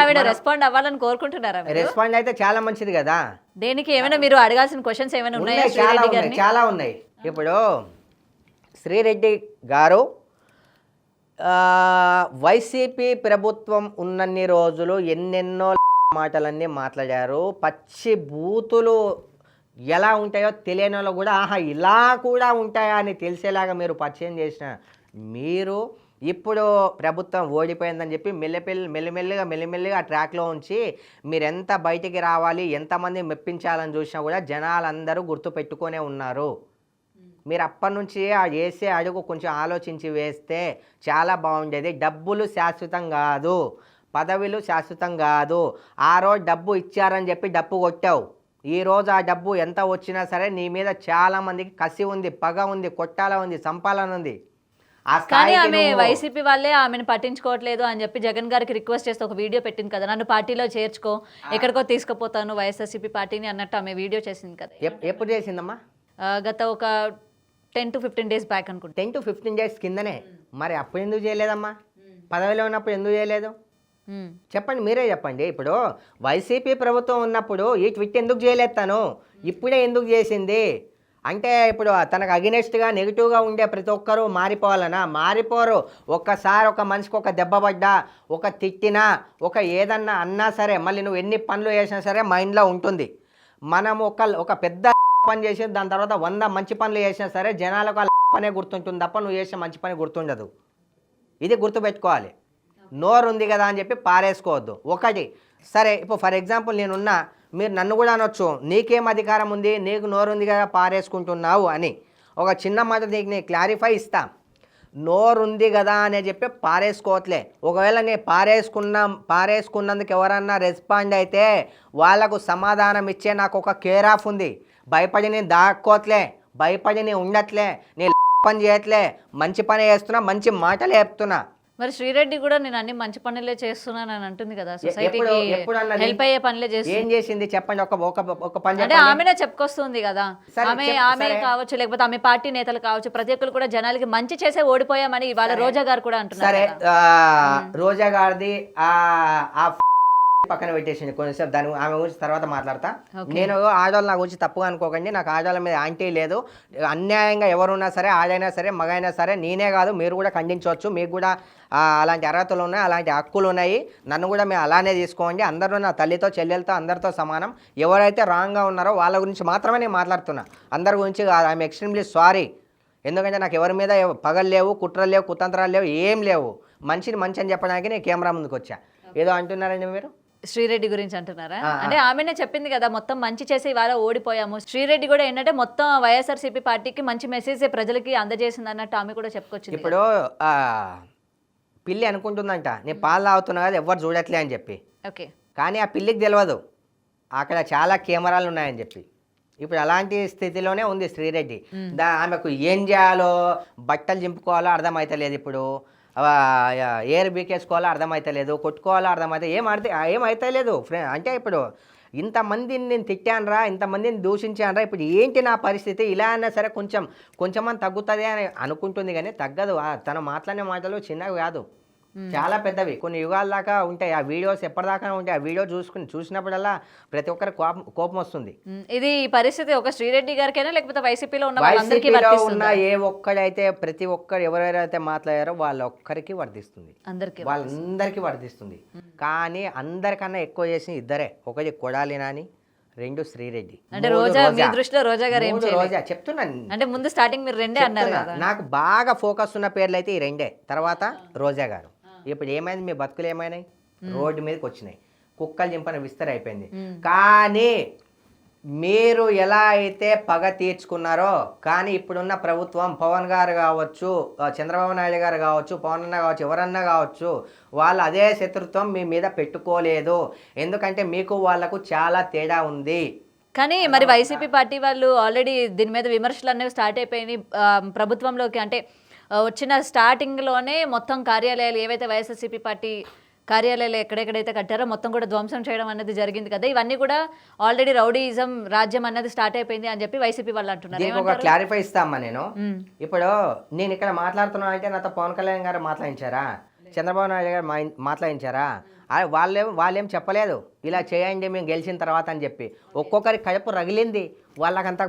ఆవిడ రెస్పాండ్ అవ్వాలని కోరుకుంటున్నారా? రెస్పాండ్ అయితే చాలా మంచిది కదా. దేనికి ఏమైనా మీరు అడగాల్సిన క్వశ్చన్స్ ఏమైనా ఉన్నాయా? చాలా ఉన్నాయి. ఇప్పుడు శ్రీరెడ్డి గారు వైసీపీ ప్రభుత్వం ఉన్నన్ని రోజులు ఎన్నెన్నో మాటలన్నీ మాట్లాడారు. పచ్చి బూతులు ఎలా ఉంటాయో తెలియని వాళ్ళు కూడా ఇలా కూడా ఉంటాయా అని తెలిసేలాగా మీరు పరిచయం చేసిన మీరు ఇప్పుడు ప్రభుత్వం ఓడిపోయిందని చెప్పి మెల్లిమెల్లిగా ఆ ట్రాక్లో ఉంచి మీరు ఎంత బయటికి రావాలి, ఎంతమంది మెప్పించాలని చూసినా కూడా జనాలందరూ గుర్తుపెట్టుకునే ఉన్నారు. మీరు అప్పటి నుంచి వేసే అడుగు కొంచెం ఆలోచించి వేస్తే చాలా బాగుండేది. డబ్బులు శాశ్వతం కాదు, పదవులు శాశ్వతం కాదు. ఆ రోజు డబ్బు ఇచ్చారని చెప్పి డబ్బు కొట్టావు. ఈరోజు ఆ డబ్బు ఎంత వచ్చినా సరే నీ మీద చాలామందికి కసి ఉంది, పగ ఉంది, కొట్టాల ఉంది, సంపాలన ఉంది. కానీ ఆమె వైసీపీ వాళ్ళే ఆమెను పట్టించుకోవట్లేదు అని చెప్పి జగన్ గారికి రిక్వెస్ట్ చేస్తే ఒక వీడియో పెట్టింది కదా, నన్ను పార్టీలో చేర్చుకో, ఎక్కడికో తీసుకుపోతాను వైఎస్ఆర్సీపీ పార్టీని అన్నట్టు ఆమె వీడియో చేసింది కదా. ఎప్పుడు చేసిందమ్మా? గత ఒక 10 to 15 days బ్యాక్ అనుకుంటా. 10 to 15 days కిందనే. మరి అప్పుడు ఎందుకు చేయలేదమ్మా? పదవిలో ఉన్నప్పుడు ఎందుకు చేయలేదు చెప్పండి, మీరే చెప్పండి. ఇప్పుడు వైసీపీ ప్రభుత్వం ఉన్నప్పుడు ఈ ట్విట్ ఎందుకు చేయలేదు తను? ఇప్పుడే ఎందుకు చేసింది అంటే ఇప్పుడు తనకు అగెనెస్ట్గా నెగిటివ్గా ఉండే ప్రతి ఒక్కరూ మారిపోవాలనా? మారిపోరు. ఒక్కసారి ఒక మనిషికి ఒక దెబ్బ పడ్డా, ఒక తిట్టినా, ఒక ఏదన్నా అన్నా సరే మళ్ళీ నువ్వు ఎన్ని పనులు చేసినా సరే మైండ్లో ఉంటుంది. మనం ఒక పెద్ద పని చేసి దాని తర్వాత 100 మంచి పనులు చేసినా సరే జనాలకు ఆ పనే గుర్తుంటుంది తప్ప నువ్వు చేసే మంచి పని గుర్తుండదు. ఇది గుర్తుపెట్టుకోవాలి. నోరు ఉంది కదా అని చెప్పి పారేసుకోవద్దు. ఒకటి సరే, ఇప్పుడు ఫర్ ఎగ్జాంపుల్ నేనున్నా, మీరు నన్ను కూడా అనొచ్చు, నీకేం అధికారం ఉంది, నీకు నోరు ఉంది కదా పారేసుకుంటున్నావు అని. ఒక చిన్న మాట నేను క్లారిఫై ఇస్తా. నోరుంది కదా అని చెప్పి పారేసుకోవట్లే. ఒకవేళ నేను పారేసుకున్నందుకు ఎవరన్నా రెస్పాండ్ అయితే వాళ్ళకు సమాధానం ఇచ్చే నాకు ఒక కేర్ ఆఫ్ ఉంది. భయపడి నేను దాక్కోవట్లే, భయపడి నేను ఉండట్లే, నేను పని చేయట్లే, మంచి పని చేస్తున్నా, మంచి మాటలే చెప్తున్నా. మరి శ్రీరెడ్డి కూడా నేను అన్ని మంచి పనులే చేస్తున్నాను అని అంటుంది కదా, సొసైటీకి హెల్ప్ అయ్యే పనులే చేస్తుంది. ఏం చేసింది చెప్పండి? ఒక పని అంటే ఆమెనే చెప్పుకొస్తుంది కదా, ఆమె కావచ్చు లేకపోతే ఆమె పార్టీ నేతలు కావచ్చు, ప్రతి ఒక్కరు కూడా జనాలకి మంచి చేసే ఓడిపోయామని ఇవాళ రోజా గారు కూడా అంటున్నారు. సరే, రోజా గారిది పక్కన పెట్టేసింది కొంచెంసేపు, దాని ఆమె గురించి తర్వాత మాట్లాడతా. నేను ఆడవాళ్ళు నా గురించి తప్పుగా అనుకోకండి, నాకు ఆడవాళ్ళ మీద యాంటీ లేదు. అన్యాయంగా ఎవరున్నా సరే, ఆడైనా సరే, మగైనా సరే, నేనే కాదు మీరు కూడా ఖండించవచ్చు. మీకు కూడా అలాంటి అర్హతలు ఉన్నాయి, అలాంటి హక్కులు ఉన్నాయి. నన్ను కూడా మేము అలానే తీసుకోండి. అందరూ నా తల్లితో చెల్లెలతో అందరితో సమానం. ఎవరైతే రాంగ్గా ఉన్నారో వాళ్ళ గురించి మాత్రమే నేను మాట్లాడుతున్నా, అందరి గురించి కాదు. I'm extremely sorry. ఎందుకంటే నాకు ఎవరి మీద పగలు లేవు, కుట్రలు లేవు, కుతంత్రాలు లేవు, ఏం లేవు. మంచిని మంచి అని చెప్పడానికి నేను కెమెరా ముందుకు వచ్చా. ఏదో అంటున్నారండి మీరు? శ్రీరెడ్డి గురించి అంటున్నారా? అంటే ఆమెనే చెప్పింది కదా మొత్తం మంచి చేసి ఇవాళ ఓడిపోయాము. శ్రీరెడ్డి కూడా ఏంటంటే మొత్తం వైఎస్ఆర్సీపీ పార్టీకి మంచి మెసేజ్ ప్రజలకి అందజేసింది అన్నట్టు ఆమె కూడా చెప్పుకొచ్చింది. ఇప్పుడు పిల్లి అనుకుంటుందంట నేను పాలు తాగుతున్నా కదా ఎవరు చూడట్లే అని చెప్పి. ఓకే. కానీ ఆ పిల్లికి తెలియదు అక్కడ చాలా కెమెరాలు ఉన్నాయని చెప్పి. ఇప్పుడు అలాంటి స్థితిలోనే ఉంది శ్రీరెడ్డి. ఆమెకు ఏం చేయాలో, బట్టలు చింపుకోవాలో అర్థమైతలేదు ఇప్పుడు, ఏర్ బీకేసుకోవాలో అర్థమైతలేదు, కొట్టుకోవాలో ఏమైతలేదు అంటే ఇప్పుడు ఇంతమందిని నేను తిట్టానురా, ఇంతమందిని దూషించానురా, ఇప్పుడు ఏంటి నా పరిస్థితి, ఇలా అయినా సరే కొంచెమని తగ్గుతుంది అని అనుకుంటుంది, కానీ తగ్గదు. తను మాట్లాడిన మాటలు చిన్నవి కాదు, చాలా పెద్దవి, కొన్ని యుగాల దాకా ఉంటాయి. ఆ వీడియోస్ ఎప్పటిదాకా ఉంటాయి. ఆ వీడియో చూసినప్పుడల్లా ప్రతి ఒక్కరికి కోపం వస్తుంది. ఇది పరిస్థితి ఒక శ్రీరెడ్డి గారికైనా లేకపోతే వైసీపీలో ఉన్న వాళ్ళందరికీ వైసీపీలో ఉన్న వర్తిస్తుందా? ఒక్కడైతే ప్రతి ఒక్కరు ఎవరెవరైతే మాట్లాడారో వాళ్ళొక్కరికి వర్తిస్తుంది, వాళ్ళందరికీ వర్తిస్తుంది. కానీ అందరికన్నా ఎక్కువ చేసిన ఇద్దరే, ఒకటి కొడాలి నాని, రెండు శ్రీరెడ్డి. అంటే రోజా, మీ దృష్టిలో రోజా గారు ఏం చేయలేదు? రోజా చెప్తున్నాను, అంటే ముందు స్టార్టింగ్ మీరు రెండే అన్నారు కదా. నాకు బాగా ఫోకస్ ఉన్న పేర్లు అయితే ఈ రెండే, తర్వాత రోజా గారు. ఇప్పుడు ఏమైంది, మీ బతుకులు ఏమైనాయి, రోడ్డు మీదకి వచ్చినాయి, కుక్కలు చింపన విస్తర అయిపోయింది. కానీ మీరు ఎలా అయితే పగ తీర్చుకున్నారో, కానీ ఇప్పుడున్న ప్రభుత్వం, పవన్ గారు కావచ్చు, చంద్రబాబు నాయుడు గారు కావచ్చు, పవన్ అన్న కావచ్చు, ఎవరన్నా కావచ్చు, వాళ్ళు అదే శత్రుత్వం మీ మీద పెట్టుకోలేదు. ఎందుకంటే మీకు వాళ్ళకు చాలా తేడా ఉంది. కానీ మరి వైసీపీ పార్టీ వాళ్ళు ఆల్రెడీ దీని మీద విమర్శలు అనేవి స్టార్ట్ అయిపోయినాయి ప్రభుత్వంలోకి. అంటే వచ్చిన స్టార్టింగ్లోనే మొత్తం కార్యాలయాలు ఏవైతే వైఎస్ఆర్సీపీ పార్టీ కార్యాలయాలు ఎక్కడెక్కడైతే కట్టారో మొత్తం కూడా ధ్వంసం చేయడం అనేది జరిగింది కదా. ఇవన్నీ కూడా ఆల్రెడీ రౌడీయిజం రాజ్యం అన్నది స్టార్ట్ అయిపోయింది అని చెప్పి వైసీపీ వాళ్ళు అంటున్నారు. ఒక క్లారిఫై ఇస్తామా నేను. ఇప్పుడు నేను ఇక్కడ మాట్లాడుతున్నా అంటే నాతో పవన్ కళ్యాణ్ గారు మాట్లాడించారా, చంద్రబాబు నాయుడు గారు మాట్లాడించారా? వాళ్ళేం చెప్పలేదు ఇలా చేయండి మేము గెలిచిన తర్వాత అని చెప్పి. ఒక్కొక్కరి కడుపు రగిలింది వాళ్ళకంత,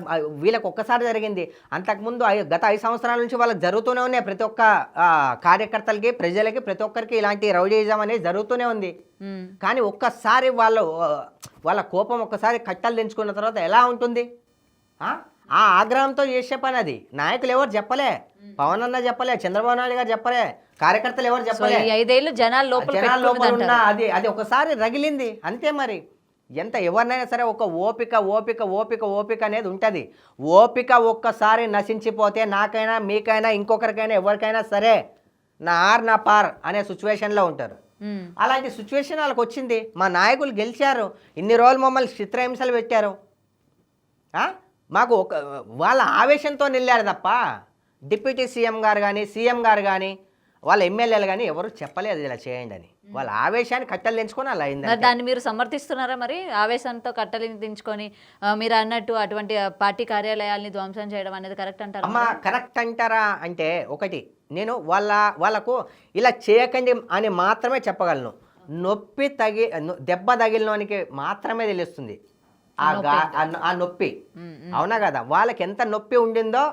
వీళ్ళకి ఒక్కసారి జరిగింది. అంతకుముందు గత 5 సంవత్సరాల నుంచి వాళ్ళకి జరుగుతూనే ఉన్నాయి. ప్రతి ఒక్క కార్యకర్తలకి, ప్రజలకి, ప్రతి ఒక్కరికి ఇలాంటి రౌడీయిజం అనేది జరుగుతూనే ఉంది. కానీ ఒక్కసారి వాళ్ళ కోపం ఒక్కసారి కట్టలు తెంచుకున్న తర్వాత ఎలా ఉంటుంది? ఆ ఆగ్రహంతో చేసే పని అది. నాయకులు ఎవరు చెప్పలే, పవన్ అన్న చెప్పలే, చంద్రబాబు నాయుడు గారు చెప్పలే, కార్యకర్తలు ఎవరు చెప్పలే. 5 ఏళ్ళు జనాల లోపల ఉన్న అది ఒకసారి రగిలింది అంతే. మరి ఎంత ఎవరినైనా సరే ఒక ఓపిక అనేది ఉంటుంది. ఓపిక ఒక్కసారి నశించిపోతే నాకైనా, మీకైనా, ఇంకొకరికైనా, ఎవరికైనా సరే నా పార్ అనే సిచ్యువేషన్లో ఉంటారు. అలాంటి సిచ్యువేషన్ వాళ్ళకి వచ్చింది. మా నాయకులు గెలిచారు, ఇన్ని రోజులు మమ్మల్ని చిత్రహింసలు పెట్టారు. మాకు వాళ్ళ ఆవేశంతో నిల్లారు తప్ప డిప్యూటీ సీఎం గారు కానీ, సీఎం గారు కానీ, వాళ్ళ ఎమ్మెల్యేలు కానీ ఎవరు చెప్పలేదు ఇలా చేయండి అని. వాళ్ళ ఆవేశాన్ని కట్టలు దించుకొని అలా అయింది. దాన్ని మీరు సమర్థిస్తున్నారా? మరి ఆవేశంతో కట్టలు దించుకొని మీరు అన్నట్టు అటువంటి పార్టీ కార్యాలయాల్ని ధ్వంసం చేయడం అనేది కరెక్ట్ అంటారా? అమ్మా కరెక్ట్ అంటారా అంటే, ఒకటి నేను వాళ్ళకు ఇలా చేయకండి అని మాత్రమే చెప్పగలను. దెబ్బ తగిలినోనికి మాత్రమే తెలుస్తుంది ఆ నొప్పి. అవునా కదా? వాళ్ళకి ఎంత నొప్పి ఉండిందో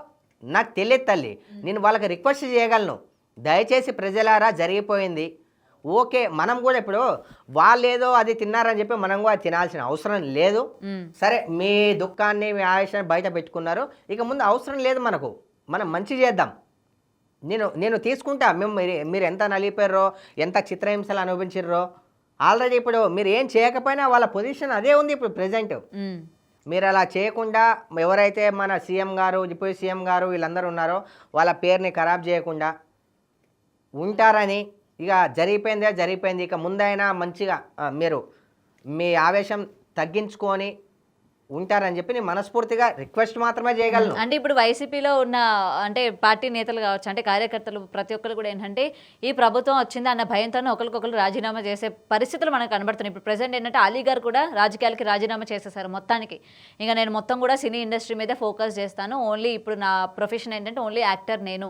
నాకు తెలియదు తల్లి. నేను వాళ్ళకి రిక్వెస్ట్ చేయగలను, దయచేసి ప్రజలారా జరిగిపోయింది ఓకే. మనం కూడా ఇప్పుడు వాళ్ళు ఏదో అది తిన్నారని చెప్పి మనం కూడా తినాల్సిన అవసరం లేదు. సరే మీ దుఃఖాన్ని, మీ ఆవేశాన్ని బయట పెట్టుకున్నారు, ఇక ముందు అవసరం లేదు మనకు. మనం మంచి చేద్దాం. నేను తీసుకుంటా. మీరు ఎంత నలిపారో, ఎంత చిత్రహింసలు అనుభవించారో ఆల్రెడీ. ఇప్పుడు మీరు ఏం చేయకపోయినా వాళ్ళ పొజిషన్ అదే ఉంది ఇప్పుడు ప్రెజెంట్. మీరు అలా చేయకుండా ఎవరైతే మన సీఎం గారు, డిప్యూటీ సీఎం గారు వీళ్ళందరూ ఉన్నారో వాళ్ళ పేరుని ఖరాబ్ చేయకుండా ఉంటారని, ఇక జరిగిపోయింది, ఇక ముందైనా మంచిగా మీరు మీ ఆవేశం తగ్గించుకొని ఉంటారని చెప్పి నేను మనస్ఫూర్తిగా రిక్వెస్ట్ మాత్రమే చేయగలను. అంటే ఇప్పుడు వైసీపీలో ఉన్న అంటే పార్టీ నేతలు కావచ్చు, అంటే కార్యకర్తలు ప్రతి ఒక్కరు కూడా ఏంటంటే ఈ ప్రభుత్వం వచ్చింది అన్న భయంతోనే ఒకరికొకరు రాజీనామా చేసే పరిస్థితులు మనకు కనబడుతున్నాయి. ఇప్పుడు ప్రెసెంట్ ఏంటంటే అలీ గారు కూడా రాజకీయాలకి రాజీనామా చేసేసారు మొత్తానికి. ఇంకా నేను మొత్తం కూడా సినీ ఇండస్ట్రీ మీద ఫోకస్ చేస్తాను, ఓన్లీ ఇప్పుడు నా ప్రొఫెషన్ ఏంటంటే ఓన్లీ యాక్టర్, నేను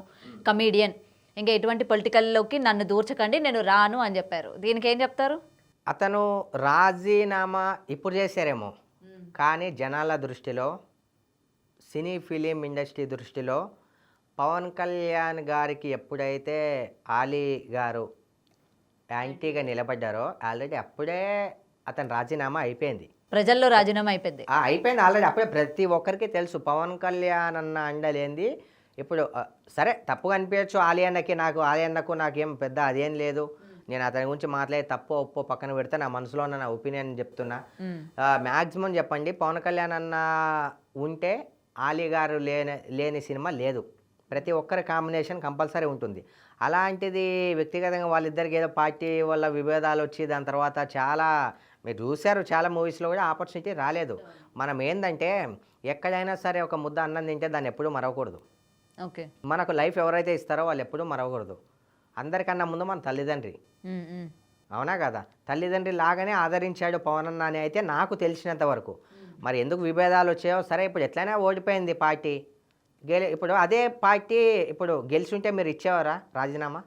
కమీడియన్, ఇంకా ఎటువంటి పొలిటికల్లోకి నన్ను దూర్చకండి, నేను రాను అని చెప్పారు. దీనికి ఏం చెప్తారు? అతను రాజీనామా ఇప్పుడు చేశారేమో, కానీ జనాల దృష్టిలో, సినీ ఫిలిం ఇండస్ట్రీ దృష్టిలో పవన్ కళ్యాణ్ గారికి ఎప్పుడైతే ఆలీ గారు యాంటీగా నిలబడ్డారో ఆల్రెడీ అప్పుడే అతని రాజీనామా అయిపోయింది. ప్రజల్లో రాజీనామా అయిపోయింది ఆల్రెడీ. అప్పుడే ప్రతి ఒక్కరికి తెలుసు పవన్ కళ్యాణ్ అన్న అండలేంది. ఇప్పుడు సరే తప్పుగా అనిపించచ్చు ఆలీ అన్నకు నాకేం పెద్ద అదేం లేదు, నేను అతని గురించి మాట్లాడే తప్పో ఒప్పో పక్కన పెడితే నా మనసులో ఉన్న నా ఒపీనియన్ చెప్తున్నా. మ్యాక్సిమం చెప్పండి, పవన్ కళ్యాణ్ అన్న ఉంటే ఆలీ గారు లేని సినిమా లేదు. ప్రతి ఒక్కరి కాంబినేషన్ కంపల్సరీ ఉంటుంది. అలాంటిది వ్యక్తిగతంగా వాళ్ళిద్దరికి ఏదో పార్టీ వల్ల విభేదాలు వచ్చి దాని తర్వాత చాలా మీరు చూశారు చాలా మూవీస్లో కూడా ఆపర్చునిటీ రాలేదు. మనం ఏంటంటే ఎక్కడైనా సరే ఒక ముద్ద అన్నం తింటే దాన్ని ఎప్పుడూ మరవకూడదు. ఓకే. మనకు లైఫ్ ఎవరైతే ఇస్తారో వాళ్ళు ఎప్పుడూ మరవకూడదు. అందరికన్నా ముందు మన తల్లిదండ్రి, అవునా కదా? తల్లిదండ్రి లాగానే ఆదరించాడు పవన్ అన్న అని అయితే నాకు తెలిసినంత వరకు. మరి ఎందుకు విభేదాలు వచ్చాయో సరే, ఇప్పుడు ఎట్లయినా ఓడిపోయింది పార్టీ. ఇప్పుడు అదే పార్టీ ఇప్పుడు గెలిచి ఉంటే మీరు ఇచ్చేవారా రాజీనామా?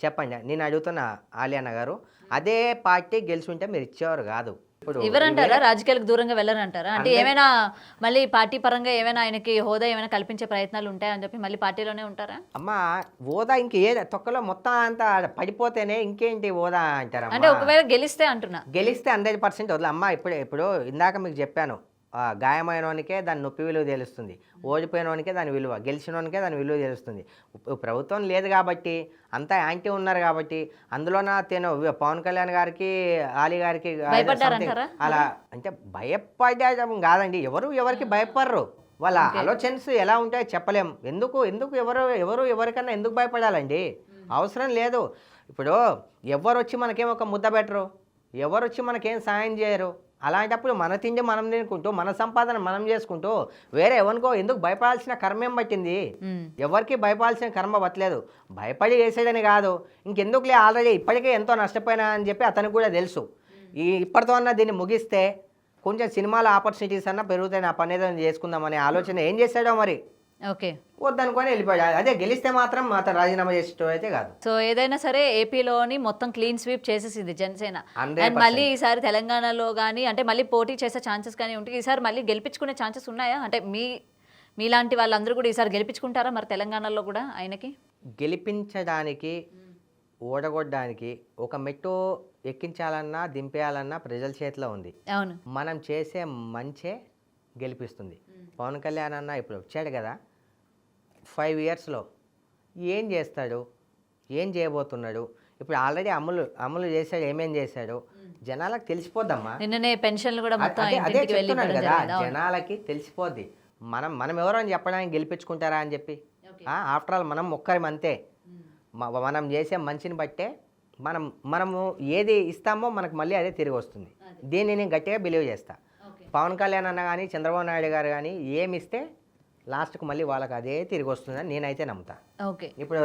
చెప్పండి, నేను అడుగుతున్నా ఆలియానా గారు. అదే పార్టీ గెలిచి ఉంటే మీరు ఇచ్చేవారు కాదు. ఇప్పుడు ఎవరంటారా రాజకీయాలకు దూరంగా వెళ్ళరంటారా? అంటే ఏమైనా మళ్ళీ పార్టీ పరంగా ఏమైనా ఆయనకి హోదా ఏమైనా కల్పించే ప్రయత్నాలు ఉంటాయని చెప్పి మళ్ళీ పార్టీలోనే ఉంటారా? అమ్మ హోదా ఇంకే తొక్కలో మొత్తం అంతా పడిపోతేనే ఇంకేంటి హోదా అంటారా? అంటే ఒకవేళ గెలిస్తే అంటున్నా, గెలిస్తే 100% వదిలే అమ్మ. ఇప్పుడు ఇందాక మీకు చెప్పాను, గాయమైనోనికే దాని నొప్పి విలువ తెలుస్తుంది, ఓడిపోయినోనికే దాని విలువ, గెలిచినోనికే దాని విలువ తెలుస్తుంది. ప్రభుత్వం లేదు కాబట్టి అంతా యాంటీ ఉన్నారు కాబట్టి అందులోన తిను పవన్ కళ్యాణ్ గారికి ఆలీ గారికి అలా అంటే భయపడడం కాదండి. ఎవరికి భయపడరు. వాళ్ళ ఆలోచనస్ ఎలా ఉంటాయో చెప్పలేం. ఎందుకు ఎవరికన్నా ఎందుకు భయపడాలండి? అవసరం లేదు. ఇప్పుడు ఎవరు వచ్చి మనకేం ఒక ముద్ద పెట్టరు, ఎవరు వచ్చి మనకేం సాయం చేయరు. అలాంటప్పుడు మన తిండి మనం తినుకుంటూ మన సంపాదన మనం చేసుకుంటూ వేరే ఎవరికో ఎందుకు భయపడాల్సిన కర్మేం పట్టింది? ఎవరికి భయపడాల్సిన కర్మ పట్టలేదు. భయపడి చేసేదని కాదు, ఇంకెందుకులే ఆల్రెడీ ఇప్పటికే ఎంతో నష్టపోయినా అని చెప్పి అతనికి కూడా తెలుసు. ఇప్పటితో అన్న దీన్ని ముగిస్తే కొంచెం సినిమాల ఆపర్చునిటీస్ అన్నా పెరుగుతాయి, నా పని ఏదైనా చేసుకుందామనే ఆలోచన ఏం చేశాడో మరి. ఓకే, వద్దనుకొని వెళ్ళిపోయాడు. అదే గెలిస్తే మాత్రం అతను రాజీనామా చేసేటో అయితే కాదు. సో ఏదైనా సరే ఏపీలోని మొత్తం క్లీన్ స్వీప్ చేసేసింది జనసేన. అండ్ మళ్ళీ ఈసారి తెలంగాణలో కానీ అంటే మళ్ళీ పోటీ చేసే ఛాన్సెస్ కానీ ఉంటాయి. ఈసారి మళ్ళీ గెలిపించుకునే ఛాన్సెస్ ఉన్నాయా? అంటే మీలాంటి వాళ్ళందరూ కూడా ఈసారి గెలిపించుకుంటారా మరి తెలంగాణలో కూడా ఆయనకి? గెలిపించడానికి ఓడగొట్టడానికి ఒక మెట్టు ఎక్కించాలన్నా దింపేయాలన్నా ప్రజల చేతిలో ఉంది. అవును, మనం చేసే మంచే గెలిపిస్తుంది. పవన్ కళ్యాణ్ అన్న ఇప్పుడు వచ్చాడు కదా, 5 yearsలో ఏం చేస్తాడు, ఏం చేయబోతున్నాడు? ఇప్పుడు ఆల్రెడీ అమలు చేశాడు, ఏమేం చేశాడు జనాలకు తెలిసిపోద్దమ్మా. నిన్ననే పెన్షన్లు కూడా అదే చెప్తున్నాను కదా, జనాలకి తెలిసిపోద్ది. మనం ఎవరో అని చెప్పడానికి గెలిపించుకుంటారా అని చెప్పి. ఆఫ్టర్ ఆల్ మనం ఒక్కరి అంతే. మనం చేసే మంచిని బట్టే మనము ఏది ఇస్తామో మనకు మళ్ళీ అదే తిరిగి వస్తుంది. దీన్ని నేను గట్టిగా బిలీవ్ చేస్తా. పవన్ కళ్యాణ్ అన్న కానీ చంద్రబాబు నాయుడు గారు కానీ ఏమి ఇస్తే లాస్ట్కు మళ్ళీ వాళ్ళకి అదే తిరిగి వస్తుందని నేనైతే నమ్ముతా. ఇప్పుడు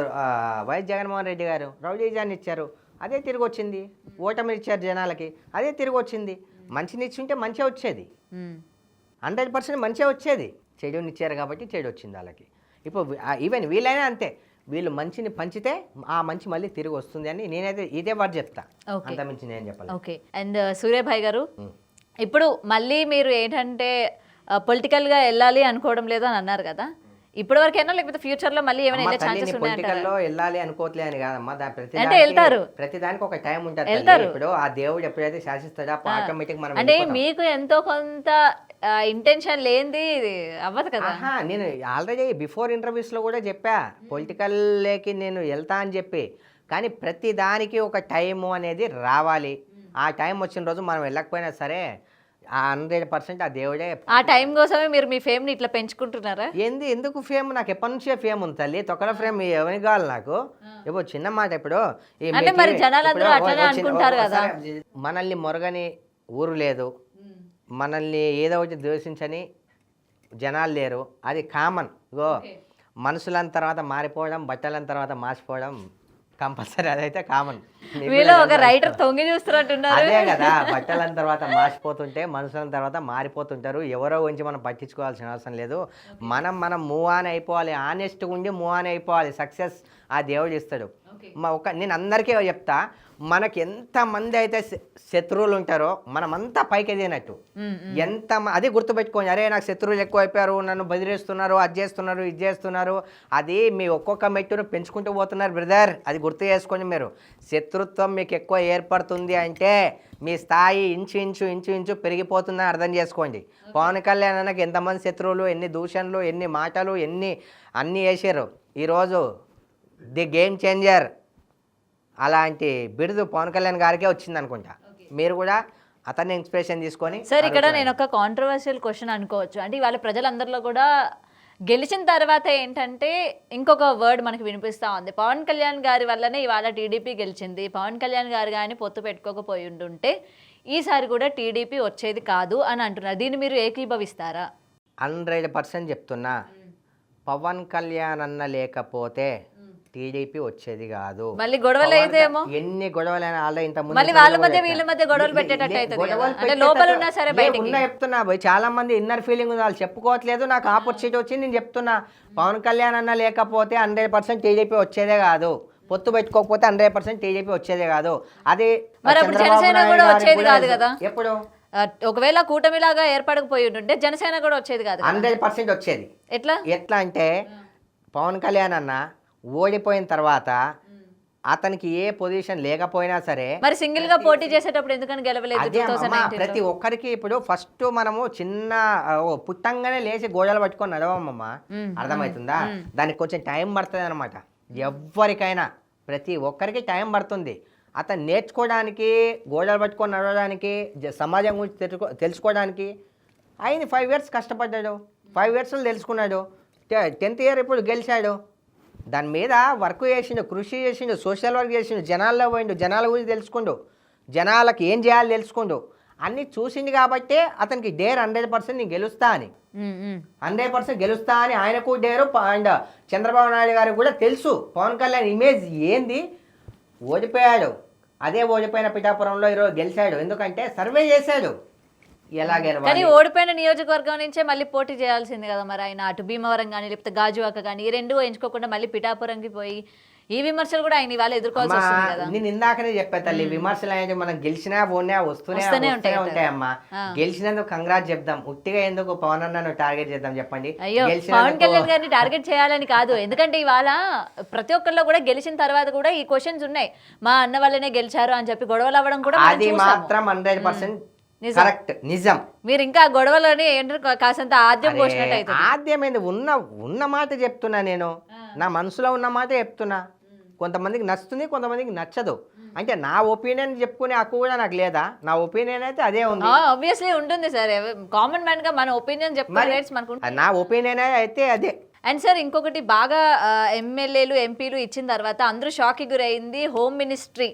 వైఎస్ జగన్మోహన్ రెడ్డి గారు రౌడీజాన్ని ఇచ్చారు, అదే తిరిగి వచ్చింది. ఓటమి ఇచ్చారు జనాలకి, అదే తిరిగి వచ్చింది. మంచిని ఇచ్చుంటే మంచిగా వచ్చేది, 100% మంచిగా వచ్చేది. చెడుని ఇచ్చారు కాబట్టి చెడు వచ్చింది వాళ్ళకి. ఇప్పుడు ఈవెన్ వీళ్ళైనా అంతే, వీళ్ళు మంచిని పంచితే ఆ మంచి మళ్ళీ తిరిగి వస్తుంది అని నేనైతే ఇదే వర్డ్ చెప్తా. అంతమించి నేను చెప్పాలి. ఓకే. అండ్ సూర్యభాయ్ గారు, ఇప్పుడు మళ్ళీ మీరు ఏంటంటే పొలిటికల్గా వెళ్ళాలి అనుకోవడం లేదు అని అన్నారు కదా, ఇప్పటి వరకైనా లేకపోతే ఫ్యూచర్లో మళ్ళీ ఏమైనా వెళ్ళే ఛాన్సెస్ ఉన్నాయంటారా? పొలిటికల్లో వెళ్ళాలి అనుకోవట్లే అని కాదమ్మా, అంటే వెళ్తారు, ప్రతిదానికి ఒక టైం ఉంటుంది. ఇప్పుడు ఆ దేవుడు ఎప్పుడైతే శాసిస్తాడో ఆటోమేటిక్ మనం అంటే మీకు ఎంతో కొంత ఇంటెన్షన్ లేనిది అవ్వదు కదా. నేను ఆల్రెడీ బిఫోర్ ఇంటర్వ్యూస్లో కూడా చెప్పా, పొలిటికల్లోకి నేను వెళ్తా అని చెప్పి. కానీ ప్రతి దానికి ఒక టైము అనేది రావాలి. ఆ టైం వచ్చిన రోజు మనం వెళ్ళకపోయినా సరే 100% ఆ దేవుడే. ఆ టైం కోసమే మీరు మీ ఫేమ్ని ఇట్లా పెంచుకుంటున్నారా? ఎందుకు ఫేమ్? నాకు ఎప్పటి నుంచే ఫేమ్ ఉంది తల్లి. తొక్కల ఫ్రేమ్ ఎవరికి కావాలి నాకు? ఇప్పుడు చిన్న మాట, ఇప్పుడు మనల్ని మొరగని ఊరు లేదు, మనల్ని ఏదో ఒకటి ద్వేషించని జనాలు లేరు, అది కామన్. ఇగో మనుషుల తర్వాత మారిపోవడం, బట్టల తర్వాత మార్చిపోవడం కంపల్సరీ, అదైతే కామన్. ఒక రైటర్ తొంగి చూస్తున్నట్టున్నారు. అదే కదా, బట్టల తర్వాత మార్చిపోతుంటే మనుషుల తర్వాత మారిపోతుంటారు. ఎవరో గురించి మనం పట్టించుకోవాల్సిన అవసరం లేదు. మనం మూవ్ ఆన్ అయిపోవాలి, ఆనెస్ట్గా ఉండి మూవ్ ఆన్ అయిపోవాలి. సక్సెస్ ఆ దేవుడు ఇస్తాడు. నేను అందరికీ చెప్తా, మనకి ఎంతమంది అయితే శత్రువులు ఉంటారో మనమంతా పైకి ఎదిగినట్టు. అది గుర్తుపెట్టుకోండి. అరే నాకు శత్రువులు ఎక్కువ అయిపోయారు, నన్ను బెదిరిస్తున్నారు, అది చేస్తున్నారు, ఇది చేస్తున్నారు, అది మీ ఒక్కొక్క మెట్టును పెంచుకుంటూ పోతున్నారు బ్రదర్. అది గుర్తు చేసుకోండి. మీరు శత్రుత్వం మీకు ఎక్కువ ఏర్పడుతుంది అంటే మీ స్థాయి ఇంచు పెరిగిపోతుందని అర్థం చేసుకోండి. పవన్ కళ్యాణ్ అన్నకి ఎంతమంది శత్రువులు, ఎన్ని దూషణలు, ఎన్ని మాటలు, అన్నీ వేసారు. ఈరోజు ది గేమ్ చేంజర్ అలాంటి బిరుదు పవన్ కళ్యాణ్ గారికే వచ్చింది అనుకుంటా. మీరు కూడా అతన్ని ఇన్స్పిరేషన్ తీసుకొని. సార్, ఇక్కడ నేను ఒక కాంట్రవర్షియల్ క్వశ్చన్ అనుకోవచ్చు. అంటే ఇవాళ ప్రజలందరిలో కూడా గెలిచిన తర్వాత ఏంటంటే ఇంకొక వర్డ్ మనకి వినిపిస్తూ ఉంది. పవన్ కళ్యాణ్ గారి వల్లనే ఇవాళ టీడీపీ గెలిచింది. పవన్ కళ్యాణ్ గారు కానీ పొత్తు పెట్టుకోకపోయి ఉంటే ఈసారి కూడా టీడీపీ వచ్చేది కాదు అని అంటున్నారు. దీన్ని మీరు ఏకీభవిస్తారా? 100% చెప్తున్నా, పవన్ కళ్యాణ్ అన్న లేకపోతే టీడీపీ వచ్చేది కాదు. మళ్ళీ గొడవలు అయితే ఏమో, ఎన్ని గొడవలైనా ఆల్రెడీ ఇంత మళ్ళీ వాళ్ళ మధ్య వీళ్ళ మధ్య గొడవలు పెట్టేటట్టు అవుతుంది కదా. అంటే లోపల ఉన్నా సరే బయటికి చెప్తున్నా పోయి, చాలా మంది ఇన్నర్ ఫీలింగ్ ఉంది, వాళ్ళు చెప్పుకోవట్లేదు. నాకు ఆపర్చునిటీ వచ్చి నేను చెప్తున్నా, పవన్ కళ్యాణ్ అన్న లేకపోతే 100% టీడీపీ వచ్చేదే కాదు. పొత్తు పెట్టుకోకపోతే 100% టీడీపీ వచ్చేదే కాదు. అది మరి అప్పుడు జనసేన కూడా వచ్చేది కాదు కదా. ఎప్పుడు ఒకవేళ కూటమిలాగా ఏర్పడకపోయి ఉంటే జనసేన కూడా వచ్చేది కాదు. 100% వచ్చేది. ఎట్లా అంటే పవన్ కళ్యాణ్ అన్న ఓడిపోయిన తర్వాత అతనికి ఏ పొజిషన్ లేకపోయినా సరే, మరి సింగిల్ గా పోటీ చేసేటప్పుడు ఎందుకని గెలవలేదు? ప్రతి ఒక్కరికి ఇప్పుడు ఫస్ట్ మనము చిన్న పుట్టంగానే లేచి గోడలు పట్టుకొని నడవమ్మా, అర్థమవుతుందా? దానికి కొంచెం టైం పడుతుంది అనమాట. ఎవరికైనా ప్రతి ఒక్కరికి టైం పడుతుంది. అతను నేర్చుకోవడానికి, గోడలు పట్టుకొని నడవడానికి, సమాజం గురించి తెలుసుకోవడానికి ఆయన 5 years కష్టపడ్డాడు. 5 yearsలో తెలుసుకున్నాడు. 10th year ఇప్పుడు గెలిచాడు. దాని మీద వర్క్ చేసిండు, కృషి చేసిండు, సోషల్ వర్క్ చేసిండు, జనాల్లో పోయిండు, జనాల గురించి తెలుసుకుండు, జనాలకు ఏం చేయాలో తెలుసుకుండు. అన్నీ చూసిండు కాబట్టే అతనికి డేర్ 100% నేను గెలుస్తా అని, 100% గెలుస్తా అని ఆయనకు డేరు. అండ్ చంద్రబాబు నాయుడు గారికి కూడా తెలుసు పవన్ కళ్యాణ్ ఇమేజ్ ఏంది. ఓడిపోయాడు, అదే ఓడిపోయిన పిఠాపురంలో ఈరోజు గెలిచాడు. ఎందుకంటే సర్వే చేశాడు ఎలా గెలవాలి. కానీ ఓడిపోయిన నియోజకవర్గం నుంచే మళ్ళీ పోటీ చేయాల్సింది కదా మరి ఆయన. అటు భీమవరం కానీ లేకపోతే గాజువాక కానీ ఈ రెండు ఎంచుకోకుండా మళ్ళీ పిఠాపురంకి పోయి ఈ విమర్శలు కూడా ఆయన ఇవాళ ఎదుర్కోవాల్సి వస్తుంది కదా. నేను ఇందాకనే చెప్పా తల్లి, విమర్శలు అనేది మనం గెలిచినా పోయినా వస్తూనే ఉంటాయమ్మా. గెలిచినందుకు కంగ్రాట్ చెప్దాం, ఉట్టిగా ఎందుకు పవన్ అన్న టార్గెట్ చేద్దాం చెప్పండి. అయ్యో, పవన్ కళ్యాణ్ గారిని టార్గెట్ చేయాలని కాదు. ఎందుకంటే ఇవాళ ప్రతి ఒక్కరిలో కూడా గెలిచిన తర్వాత కూడా ఈ క్వశ్చన్స్ ఉన్నాయి. మా అన్న వల్లనే గెలిచారు అని చెప్పి గొడవలు అవ్వడం కూడా అది మాత్రం 100% కరెక్ట్, నిజం. మీరు ఇంకా గొడవలని కాసంత ఆద్యం పోసినట్టు అయితే. ఆద్యమైంది ఉన్న మాట చెప్తున్నా, నేను నా మనసులో ఉన్న మాట చెప్తున్నా. కొంతమందికి నచ్చుతుంది, కొంతమందికి నచ్చదు. అంటే నా ఒపీనియన్ చెప్పుకునే హక్కు కూడా నాకు లేదా? నా ఒపీనియన్ అయితే అదే ఉంది. ఆబ్వియస్లీ ఉంటుంది సార్, కామన్ మ్యాన్ గా మన ఒపీనియన్ చెప్పుకోవాలి. నా ఒపీనియన్ అయితే అదే. అండ్ సార్ ఇంకొకటి, బాగా ఎమ్మెల్యేలు ఎంపీలు ఇచ్చిన తర్వాత అందరూ షాక్కి గురైంది హోమ్ మినిస్ట్రీ.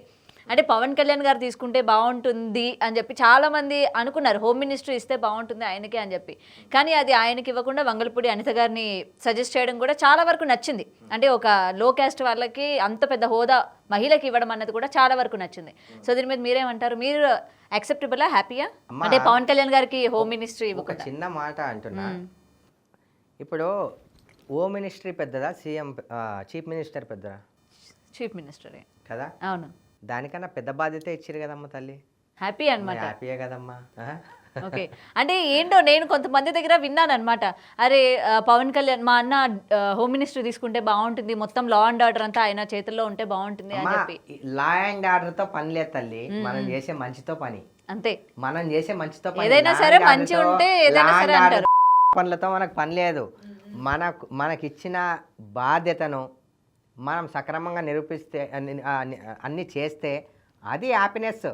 అంటే పవన్ కళ్యాణ్ గారు తీసుకుంటే బాగుంటుంది అని చెప్పి చాలామంది అనుకున్నారు, హోమ్ మినిస్ట్రీ ఇస్తే బాగుంటుంది ఆయనకి అని చెప్పి. కానీ అది ఆయనకి ఇవ్వకుండా వంగలపూడి అనిత గారిని సజెస్ట్ చేయడం కూడా చాలా వరకు నచ్చింది. అంటే ఒక లో క్యాస్ట్ వాళ్ళకి అంత పెద్ద హోదా మహిళకి ఇవ్వడం అన్నది కూడా చాలా వరకు నచ్చింది. సో దీని మీద మీరేమంటారు? మీరు యాక్సెప్టబులా, హ్యాపీయా? అంటే పవన్ కళ్యాణ్ గారికి హోమ్ మినిస్ట్రీ ఒక చిన్న మాట అంటున్నా, ఇప్పుడు హోమ్ మినిస్ట్రీ పెద్దదా, చీఫ్ మినిస్టర్ పెద్దదా? చీఫ్ మినిస్టరే కదా. అవును, దానికన్నా పెద్ద బాధ్యత ఇచ్చారు కదమ్మా తల్లి. హ్యాపీ అనమాట. హ్యాపీయే కదమ్మా. ఓకే, అంటే ఏంటో నేను కొంతమంది దగ్గర విన్నాను అనమాట. అరే పవన్ కళ్యాణ్ మా అన్న హోమ్ మినిస్ట్రీ తీసుకుంటే బాగుంటుంది, మొత్తం లా అండ్ ఆర్డర్ అంతా ఆయన చేతుల్లో ఉంటే బాగుంటుంది అని చెప్పి. లా అండ్ ఆర్డర్ తో పని లేదు తల్లి, మనం చేసే మంచితో పని. అంతే, మనం చేసే మంచితో పని. ఏదైనా సరే మంచి ఉంటే ఏదైనా సరే అంటారు. పనులతో మనకు పని లేదు. మనకిచ్చిన బాధ్యతను మనం సక్రమంగా నిరూపిస్తే, అన్నీ చేస్తే అది హ్యాపీనెస్.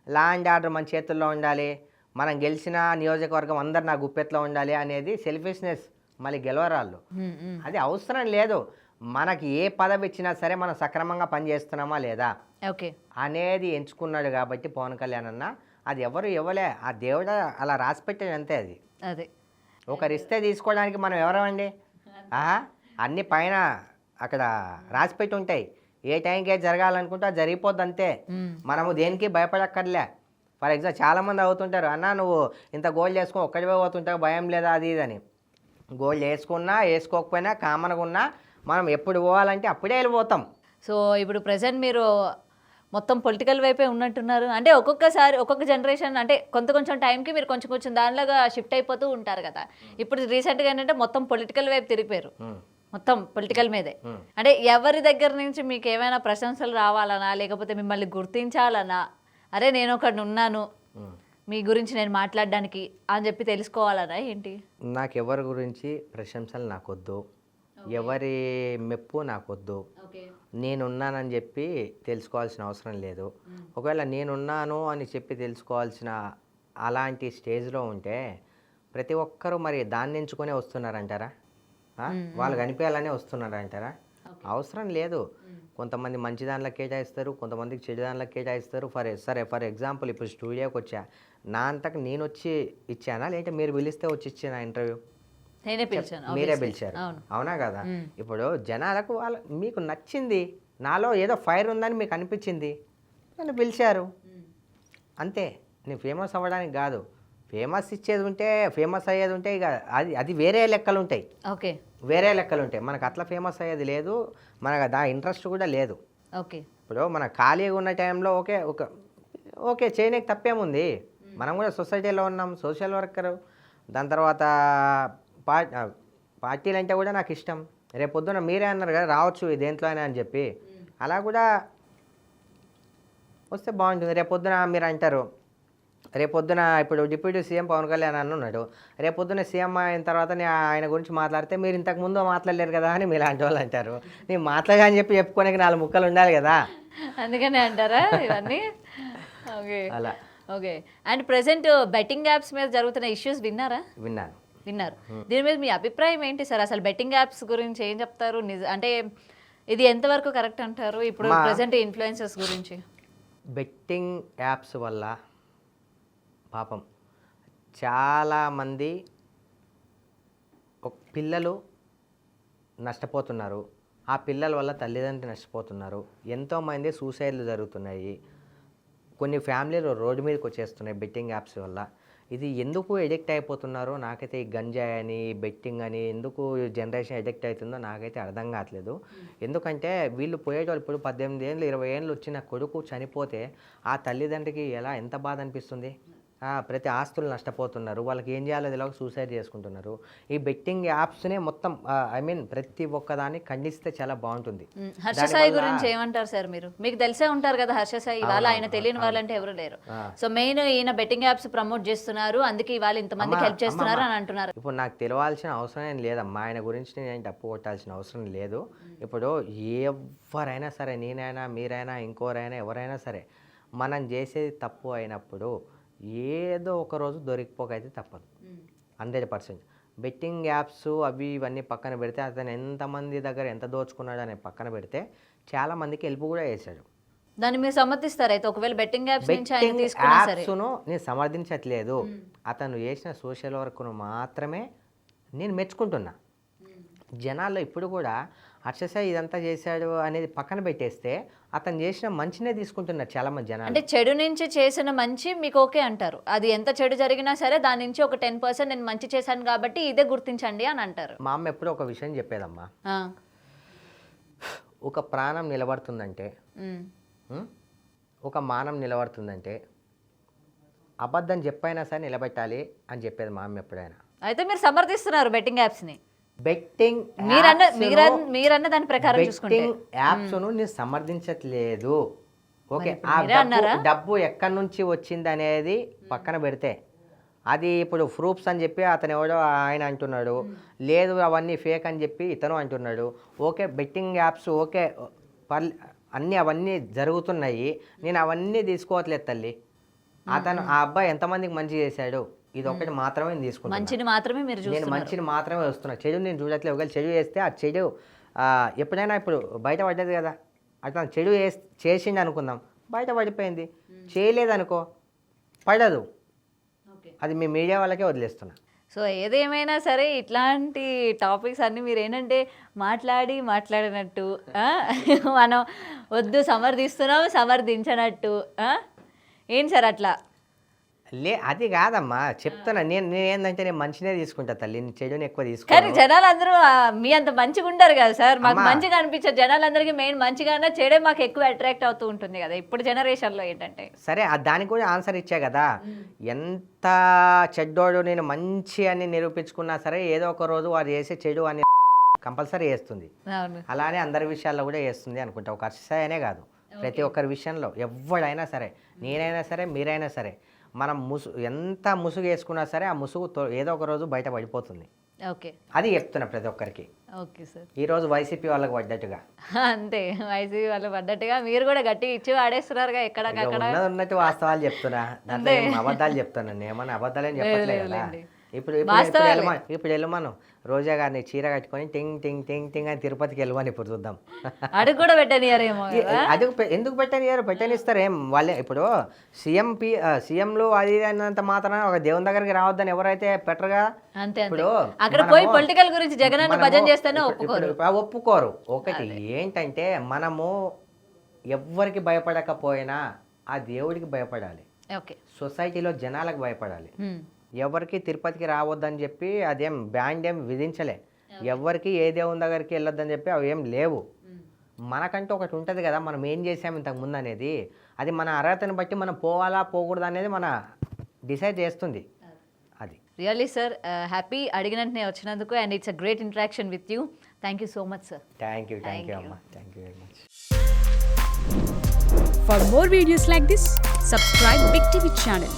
లా అండ్ ఆర్డర్ మన చేతుల్లో ఉండాలి, మనం గెలిచిన నియోజకవర్గం అందరు నా గుప్పెట్లో ఉండాలి అనేది సెల్ఫిష్నెస్. మళ్ళీ గెలవరాళ్ళు అది అవసరం లేదు. మనకి ఏ పదవి ఇచ్చినా సరే మనం సక్రమంగా పనిచేస్తున్నామా లేదా అనేది ఎంచుకున్నాడు కాబట్టి పవన్ కళ్యాణ్ అన్న. అది ఎవరు ఇవ్వలే, ఆ దేవుడు అలా రాసిపెట్టాడు అంతే. అది ఒకరిస్తే తీసుకోవడానికి మనం ఎవరమండి? అన్ని పైన అక్కడ రాసిపెట్టి ఉంటాయి. ఏ టైంకి ఏది జరగాలనుకుంటే అది జరిగిపోద్ది అంతే. మనము దేనికి భయపడక్కర్లే. ఫర్ ఎగ్జాంపుల్ చాలామంది అవుతుంటారు, అన్న నువ్వు ఇంత గోల్డ్ వేసుకొని ఒక్కడివే పోతుంటావు, భయం లేదా అది ఇదని. గోల్డ్ వేసుకున్నా వేసుకోకపోయినా కామన్గా ఉన్నా మనం ఎప్పుడు పోవాలంటే అప్పుడే వెళ్ళిపోతాం. సో ఇప్పుడు ప్రజెంట్ మీరు మొత్తం పొలిటికల్ వైపే ఉన్నట్టున్నారు. అంటే ఒక్కొక్కసారి ఒక్కొక్క జనరేషన్ అంటే కొంచెం టైంకి మీరు కొంచెం దానిలాగా షిఫ్ట్ అయిపోతూ ఉంటారు కదా. ఇప్పుడు రీసెంట్గా ఏంటంటే మొత్తం పొలిటికల్ వైపు తిరిగిపోయారు, మొత్తం పొలిటికల్ మీదే. అంటే ఎవరి దగ్గర నుంచి మీకు ఏమైనా ప్రశంసలు రావాలనా, లేకపోతే మిమ్మల్ని గుర్తించాలనా, అరే నేను ఒకటి ఉన్నాను మీ గురించి నేను మాట్లాడడానికి అని చెప్పి తెలుసుకోవాలనా ఏంటి? నాకు ఎవరి గురించి ప్రశంసలు నాకొద్దు, ఎవరి మెప్పు నాకొద్దు. నేనున్నానని చెప్పి తెలుసుకోవాల్సిన అవసరం లేదు. ఒకవేళ నేనున్నాను అని చెప్పి తెలుసుకోవాల్సిన అలాంటి స్టేజ్లో ఉంటే ప్రతి ఒక్కరూ మరి దాన్ని ఎంచుకొనే వస్తున్నారంటారా? వాళ్ళు కనిపించాలనే వస్తున్నారు అంటారా? అవసరం లేదు. కొంతమంది మంచి దాంట్లో కేటాయిస్తారు, కొంతమందికి చెడు దాంట్లో కేటాయిస్తారు. ఫర్ ఎగ్జాంపుల్ ఇప్పుడు స్టూడియోకి వచ్చా, నా అంతకు నేను వచ్చి ఇచ్చానా లేదంటే మీరు పిలిస్తే వచ్చి ఇచ్చానా ఇంటర్వ్యూ? నేనే పిలిచాను. మీరే పిలిచారు, అవునా కదా? ఇప్పుడు జనాలకు మీకు నచ్చింది, నాలో ఏదో ఫైర్ ఉందని మీకు అనిపించింది, నన్ను పిలిచారు అంతే. నేను ఫేమస్ అవ్వడానికి కాదు, ఫేమస్ ఇచ్చేది ఉంటే ఫేమస్ అయ్యేది ఉంటే ఇక అది వేరే లెక్కలు ఉంటాయి. ఓకే, వేరే లెక్కలు ఉంటాయి. మనకు అట్లా ఫేమస్ అయ్యేది లేదు, మనకు దా ఇంట్రెస్ట్ కూడా లేదు. ఓకే, ఇప్పుడు మన ఖాళీగా ఉన్న టైంలో ఓకే చేయడానికి తప్పేముంది. మనం కూడా సొసైటీలో ఉన్నాం, సోషల్ వర్కర్. దాని తర్వాత పార్టీలు అంటే కూడా నాకు ఇష్టం. రేపొద్దున మీరే అన్నారు కదా రావచ్చు దేంట్లోనే అని చెప్పి, అలా కూడా వస్తే బాగుంటుంది. రేపొద్దున మీరు అంటారు, రేపొద్దున ఇప్పుడు డిప్యూటీ సీఎం పవన్ కళ్యాణ్ అని ఉన్నాడు, రేపొద్దున సీఎం అయిన తర్వాత ఆయన గురించి మాట్లాడితే మీరు ఇంతకు ముందు మాట్లాడలేరు కదా అని మీలాంటి వాళ్ళు అంటారు. నేను మాట్లాడా అని చెప్పి చెప్పుకోనికి 4 ముక్కలు ఉండాలి కదా, అందుకనే అంటారా ఇవన్నీ? ఓకే, అలా. Okay. And present betting apps మీద జరుగుతున్న ఇష్యూస్ విన్నారు. దీని మీద మీ అభిప్రాయం ఏంటి సార్? అసలు బెట్టింగ్ యాప్స్ గురించి ఏం చెప్తారు? అంటే ఇది ఎంతవరకు కరెక్ట్ అంటారు ఇప్పుడు ప్రెసెంట్ ఇన్ఫ్లుయెన్సర్స్ గురించి? బెట్టింగ్ యాప్స్ వల్ల పాపం చాలామంది పిల్లలు నష్టపోతున్నారు. ఆ పిల్లల వల్ల తల్లిదండ్రులు నష్టపోతున్నారు. ఎంతోమంది సూసైడ్లు జరుగుతున్నాయి. కొన్ని ఫ్యామిలీలు రోడ్డు మీదకి వచ్చేస్తున్నాయి బెట్టింగ్ యాప్స్ వల్ల. ఇది ఎందుకు ఎడిక్ట్ అయిపోతున్నారో నాకైతే, ఈ గంజాయి అని బెట్టింగ్ అని ఎందుకు జనరేషన్ ఎడిక్ట్ అవుతుందో నాకైతే అర్థం కావట్లేదు. ఎందుకంటే వీళ్ళు పోయేటోళ్ళు ఇప్పుడు 18 ఏళ్ళు 20 ఏళ్ళు వచ్చిన కొడుకు చనిపోతే ఆ తల్లిదండ్రికి ఎంత బాధ అనిపిస్తుంది. ప్రతి ఆస్తులు నష్టపోతున్నారు, వాళ్ళకి ఏం చేయాలో తెలియక సూసైడ్ చేసుకుంటున్నారు. ఈ బెట్టింగ్ యాప్స్నే మొత్తం ప్రతి ఒక్కదాన్ని ఖండిస్తే చాలా బాగుంటుంది. హర్ష సాయి గురించి ఏమంటారు సార్ మీరు? మీకు తెలిసే ఉంటారు కదా హర్ష సాయి, ఇవాళ ఆయన తెలియని వాళ్ళంటే ఎవరు లేరు. సో మెయిన్ ఈయన బెట్టింగ్ యాప్స్ ప్రమోట్ చేస్తున్నారు, అందుకే ఇవాళ ఇంతమందికి హెల్ప్ చేస్తున్నారు అని అంటున్నారు. ఇప్పుడు నాకు తెలియాల్సిన అవసరం ఏం లేదమ్మా, ఆయన గురించి నేను తప్పు కొట్టాల్సిన అవసరం లేదు. ఇప్పుడు ఎవరైనా సరే, నేనైనా మీరైనా ఇంకోరైనా ఎవరైనా సరే, మనం చేసేది తప్పు అయినప్పుడు ఏదో ఒక రోజు దొరికిపోకైతే తప్పదు 100%. బెట్టింగ్ యాప్స్ అవి ఇవన్నీ పక్కన పెడితే, అతను ఎంతమంది దగ్గర ఎంత దోచుకున్నాడు అనే పక్కన పెడితే చాలామందికి హెల్ప్ కూడా చేశాడు. దాన్ని మీరు సమర్థిస్తారు అయితే? ఒకవేళ బెట్టింగ్ యాప్స్ను నేను సమర్థించట్లేదు, అతను చేసిన సోషల్ వర్క్ను మాత్రమే నేను మెచ్చుకుంటున్నా. జనాల్లో ఇప్పుడు కూడా హర్షసాయి ఇదంతా చేశాడు అనేది పక్కన పెట్టేస్తే అతను చేసిన మంచినే తీసుకుంటున్నారు చాలామంది జనాలు. అంటే చెడు నుంచి చేసిన మంచి మీకు ఓకే అంటారు, అది ఎంత చెడు జరిగినా సరే దాని నుంచి ఒక 10% నేను మంచి చేశాను కాబట్టి ఇదే గుర్తించండి అని అంటారు. మా అమ్మ ఎప్పుడూ ఒక విషయం చెప్పేదమ్మా, ఒక ప్రాణం నిలబడుతుందంటే, ఒక మానం నిలబడుతుందంటే అబద్ధం చెప్పైనా సరే నిలబెట్టాలి అని చెప్పేది మా అమ్మ ఎప్పుడైనా. అయితే మీరు సమర్థిస్తున్నారు బెట్టింగ్ యాప్స్ని? బెట్టింగ్ మీరన్న దాని ప్రకారం చూసుకుంటే యాప్స్ను నేను సమర్థించట్లేదు. ఓకే, ఆ డబ్బు ఎక్కడి నుంచి వచ్చింది అనేది పక్కన పెడితే, అది ఇప్పుడు ప్రూఫ్స్ అని చెప్పి అతను ఎవడో ఆయన అంటున్నాడు, లేదు అవన్నీ ఫేక్ అని చెప్పి ఇతను అంటున్నాడు. ఓకే, బెట్టింగ్ యాప్స్ ఓకే అవన్నీ జరుగుతున్నాయి, నేను అవన్నీ తీసుకోవట్లేదు తల్లి. అతను ఆ అబ్బాయి ఎంతమందికి మంచి చేశాడు, ఇది ఒకటి మాత్రమే నేను తీసుకుంటాను. మంచిని మాత్రమే మీరు చూస్తున్నారు. నేను మంచిని మాత్రమే వస్తున్నా, చెడు నేను చూడట్లేదు. ఒకవేళ చెడు చేస్తే ఆ చెడు ఎప్పుడైనా ఇప్పుడు బయట పడ్డది కదా, అట్లా చెడు చేసింది అనుకుందాం, బయట పడిపోయింది. చేయలేదనుకో పడదు, అది మీ మీడియా వాళ్ళకే వదిలేస్తున్నా. సో ఏదేమైనా సరే ఇట్లాంటి టాపిక్స్ అన్నీ మీరు ఏంటంటే మాట్లాడినట్టు మనం వద్దు సమర్థించనట్టు ఏంటి సార్ అట్లా? అది కాదమ్మా, చెప్తున్నా. నేను ఏంటంటే నేను మంచినే తీసుకుంటా తల్లి, చెడుని ఎక్కువ తీసుకుంటా. కానీ జనాలందరూ మీ అంత మంచిగా ఉంటారు కదా సార్, మాకు మంచిగా అనిపించదు. జనాలందరికీ మెయిన్ మంచిగా చెడే మాకు ఎక్కువ అట్రాక్ట్ అవుతూ ఉంటుంది కదా ఇప్పుడు జనరేషన్లో ఏంటంటే. సరే, దానికి కూడా ఆన్సర్ ఇచ్చా కదా. ఎంత చెడ్డోడు నేను మంచి అని నిరూపించుకున్నా సరే ఏదో ఒక రోజు వాడు చేసే చెడు అని కంపల్సరీ చేస్తుంది. అలానే అందరి విషయాల్లో కూడా చేస్తుంది అనుకుంటా. ఒక హర్షసాయి అనే కాదు, ప్రతి ఒక్కరి విషయంలో ఎవడైనా సరే, నేనైనా సరే మీరైనా సరే, మనం ఎంత ముసుగు వేసుకున్నా సరే ఆ ముసుగు ఏదో ఒక రోజు బయట పడిపోతుంది. ఓకే, అది చెప్తున్నా ప్రతి ఒక్కరికి. ఓకే సార్, ఈరోజు వైసీపీ వాళ్ళకి పడ్డట్టుగా అంతే, వైసీపీ వాళ్ళకి పడ్డట్టుగా మీరు కూడా గట్టిగా ఇచ్చి ఆడేస్తున్నారుగా ఎక్కడక్కడ. ఉన్నట్టు వాస్తవాలు చెప్తున్నా, దాంట్లో అబద్ధాలు చెప్తున్నాను, ఏమన్నా అబద్ధాలు ఏం చెప్పట్లేదు కదా. ఇప్పుడు వెళ్ళమను రోజా గారిని చీర కట్టుకొని టింగ్ టింగ్ టింగ్ టింగ్ అని తిరుపతికి వెళ్ళమని ఇప్పుడు చూద్దాం. అడుగు కూడా పెట్టనియారేమో అది ఎందుకు పెట్టనిస్తారు ఏం వాళ్ళే. ఇప్పుడు సీఎంలు అది అన్నంత మాత్రాన ఒక దేవుని దగ్గరికి రావద్దని ఎవరైతే పెట్టరుగా. అంతే ఇప్పుడు అక్కడ పోయి పొలిటికల్ గురించి జగనన్న భజన చేస్తేనే ఒప్పుకోరు. ఒకటి ఏంటంటే మనము ఎవ్వరికి భయపడకపోయినా ఆ దేవుడికి భయపడాలి, ఓకే సొసైటీలో జనాలకు భయపడాలి. ఎవరికి తిరుపతికి రావద్దని చెప్పి అదేం బ్యాండ్ ఏం విధించలే, ఎవరికి ఏ దేవుని దగ్గరికి వెళ్ళొద్దని చెప్పి అవి ఏం లేవు. మనకంటూ ఒకటి ఉంటుంది కదా, మనం ఏం చేసాము ఇంతకు ముందు అనేది, అది మన అర్హతను బట్టి మనం పోవాలా పోకూడదు అనేది మన డిసైడ్ చేస్తుంది. అది రియల్లీ సార్ హ్యాపీ అడిగినట్టునే వచ్చినందుకు, and it's a great interaction with you. Thank you so much sir. Thank you అమ్మా, thank you very much. For more videos like this, subscribe Big TV channel.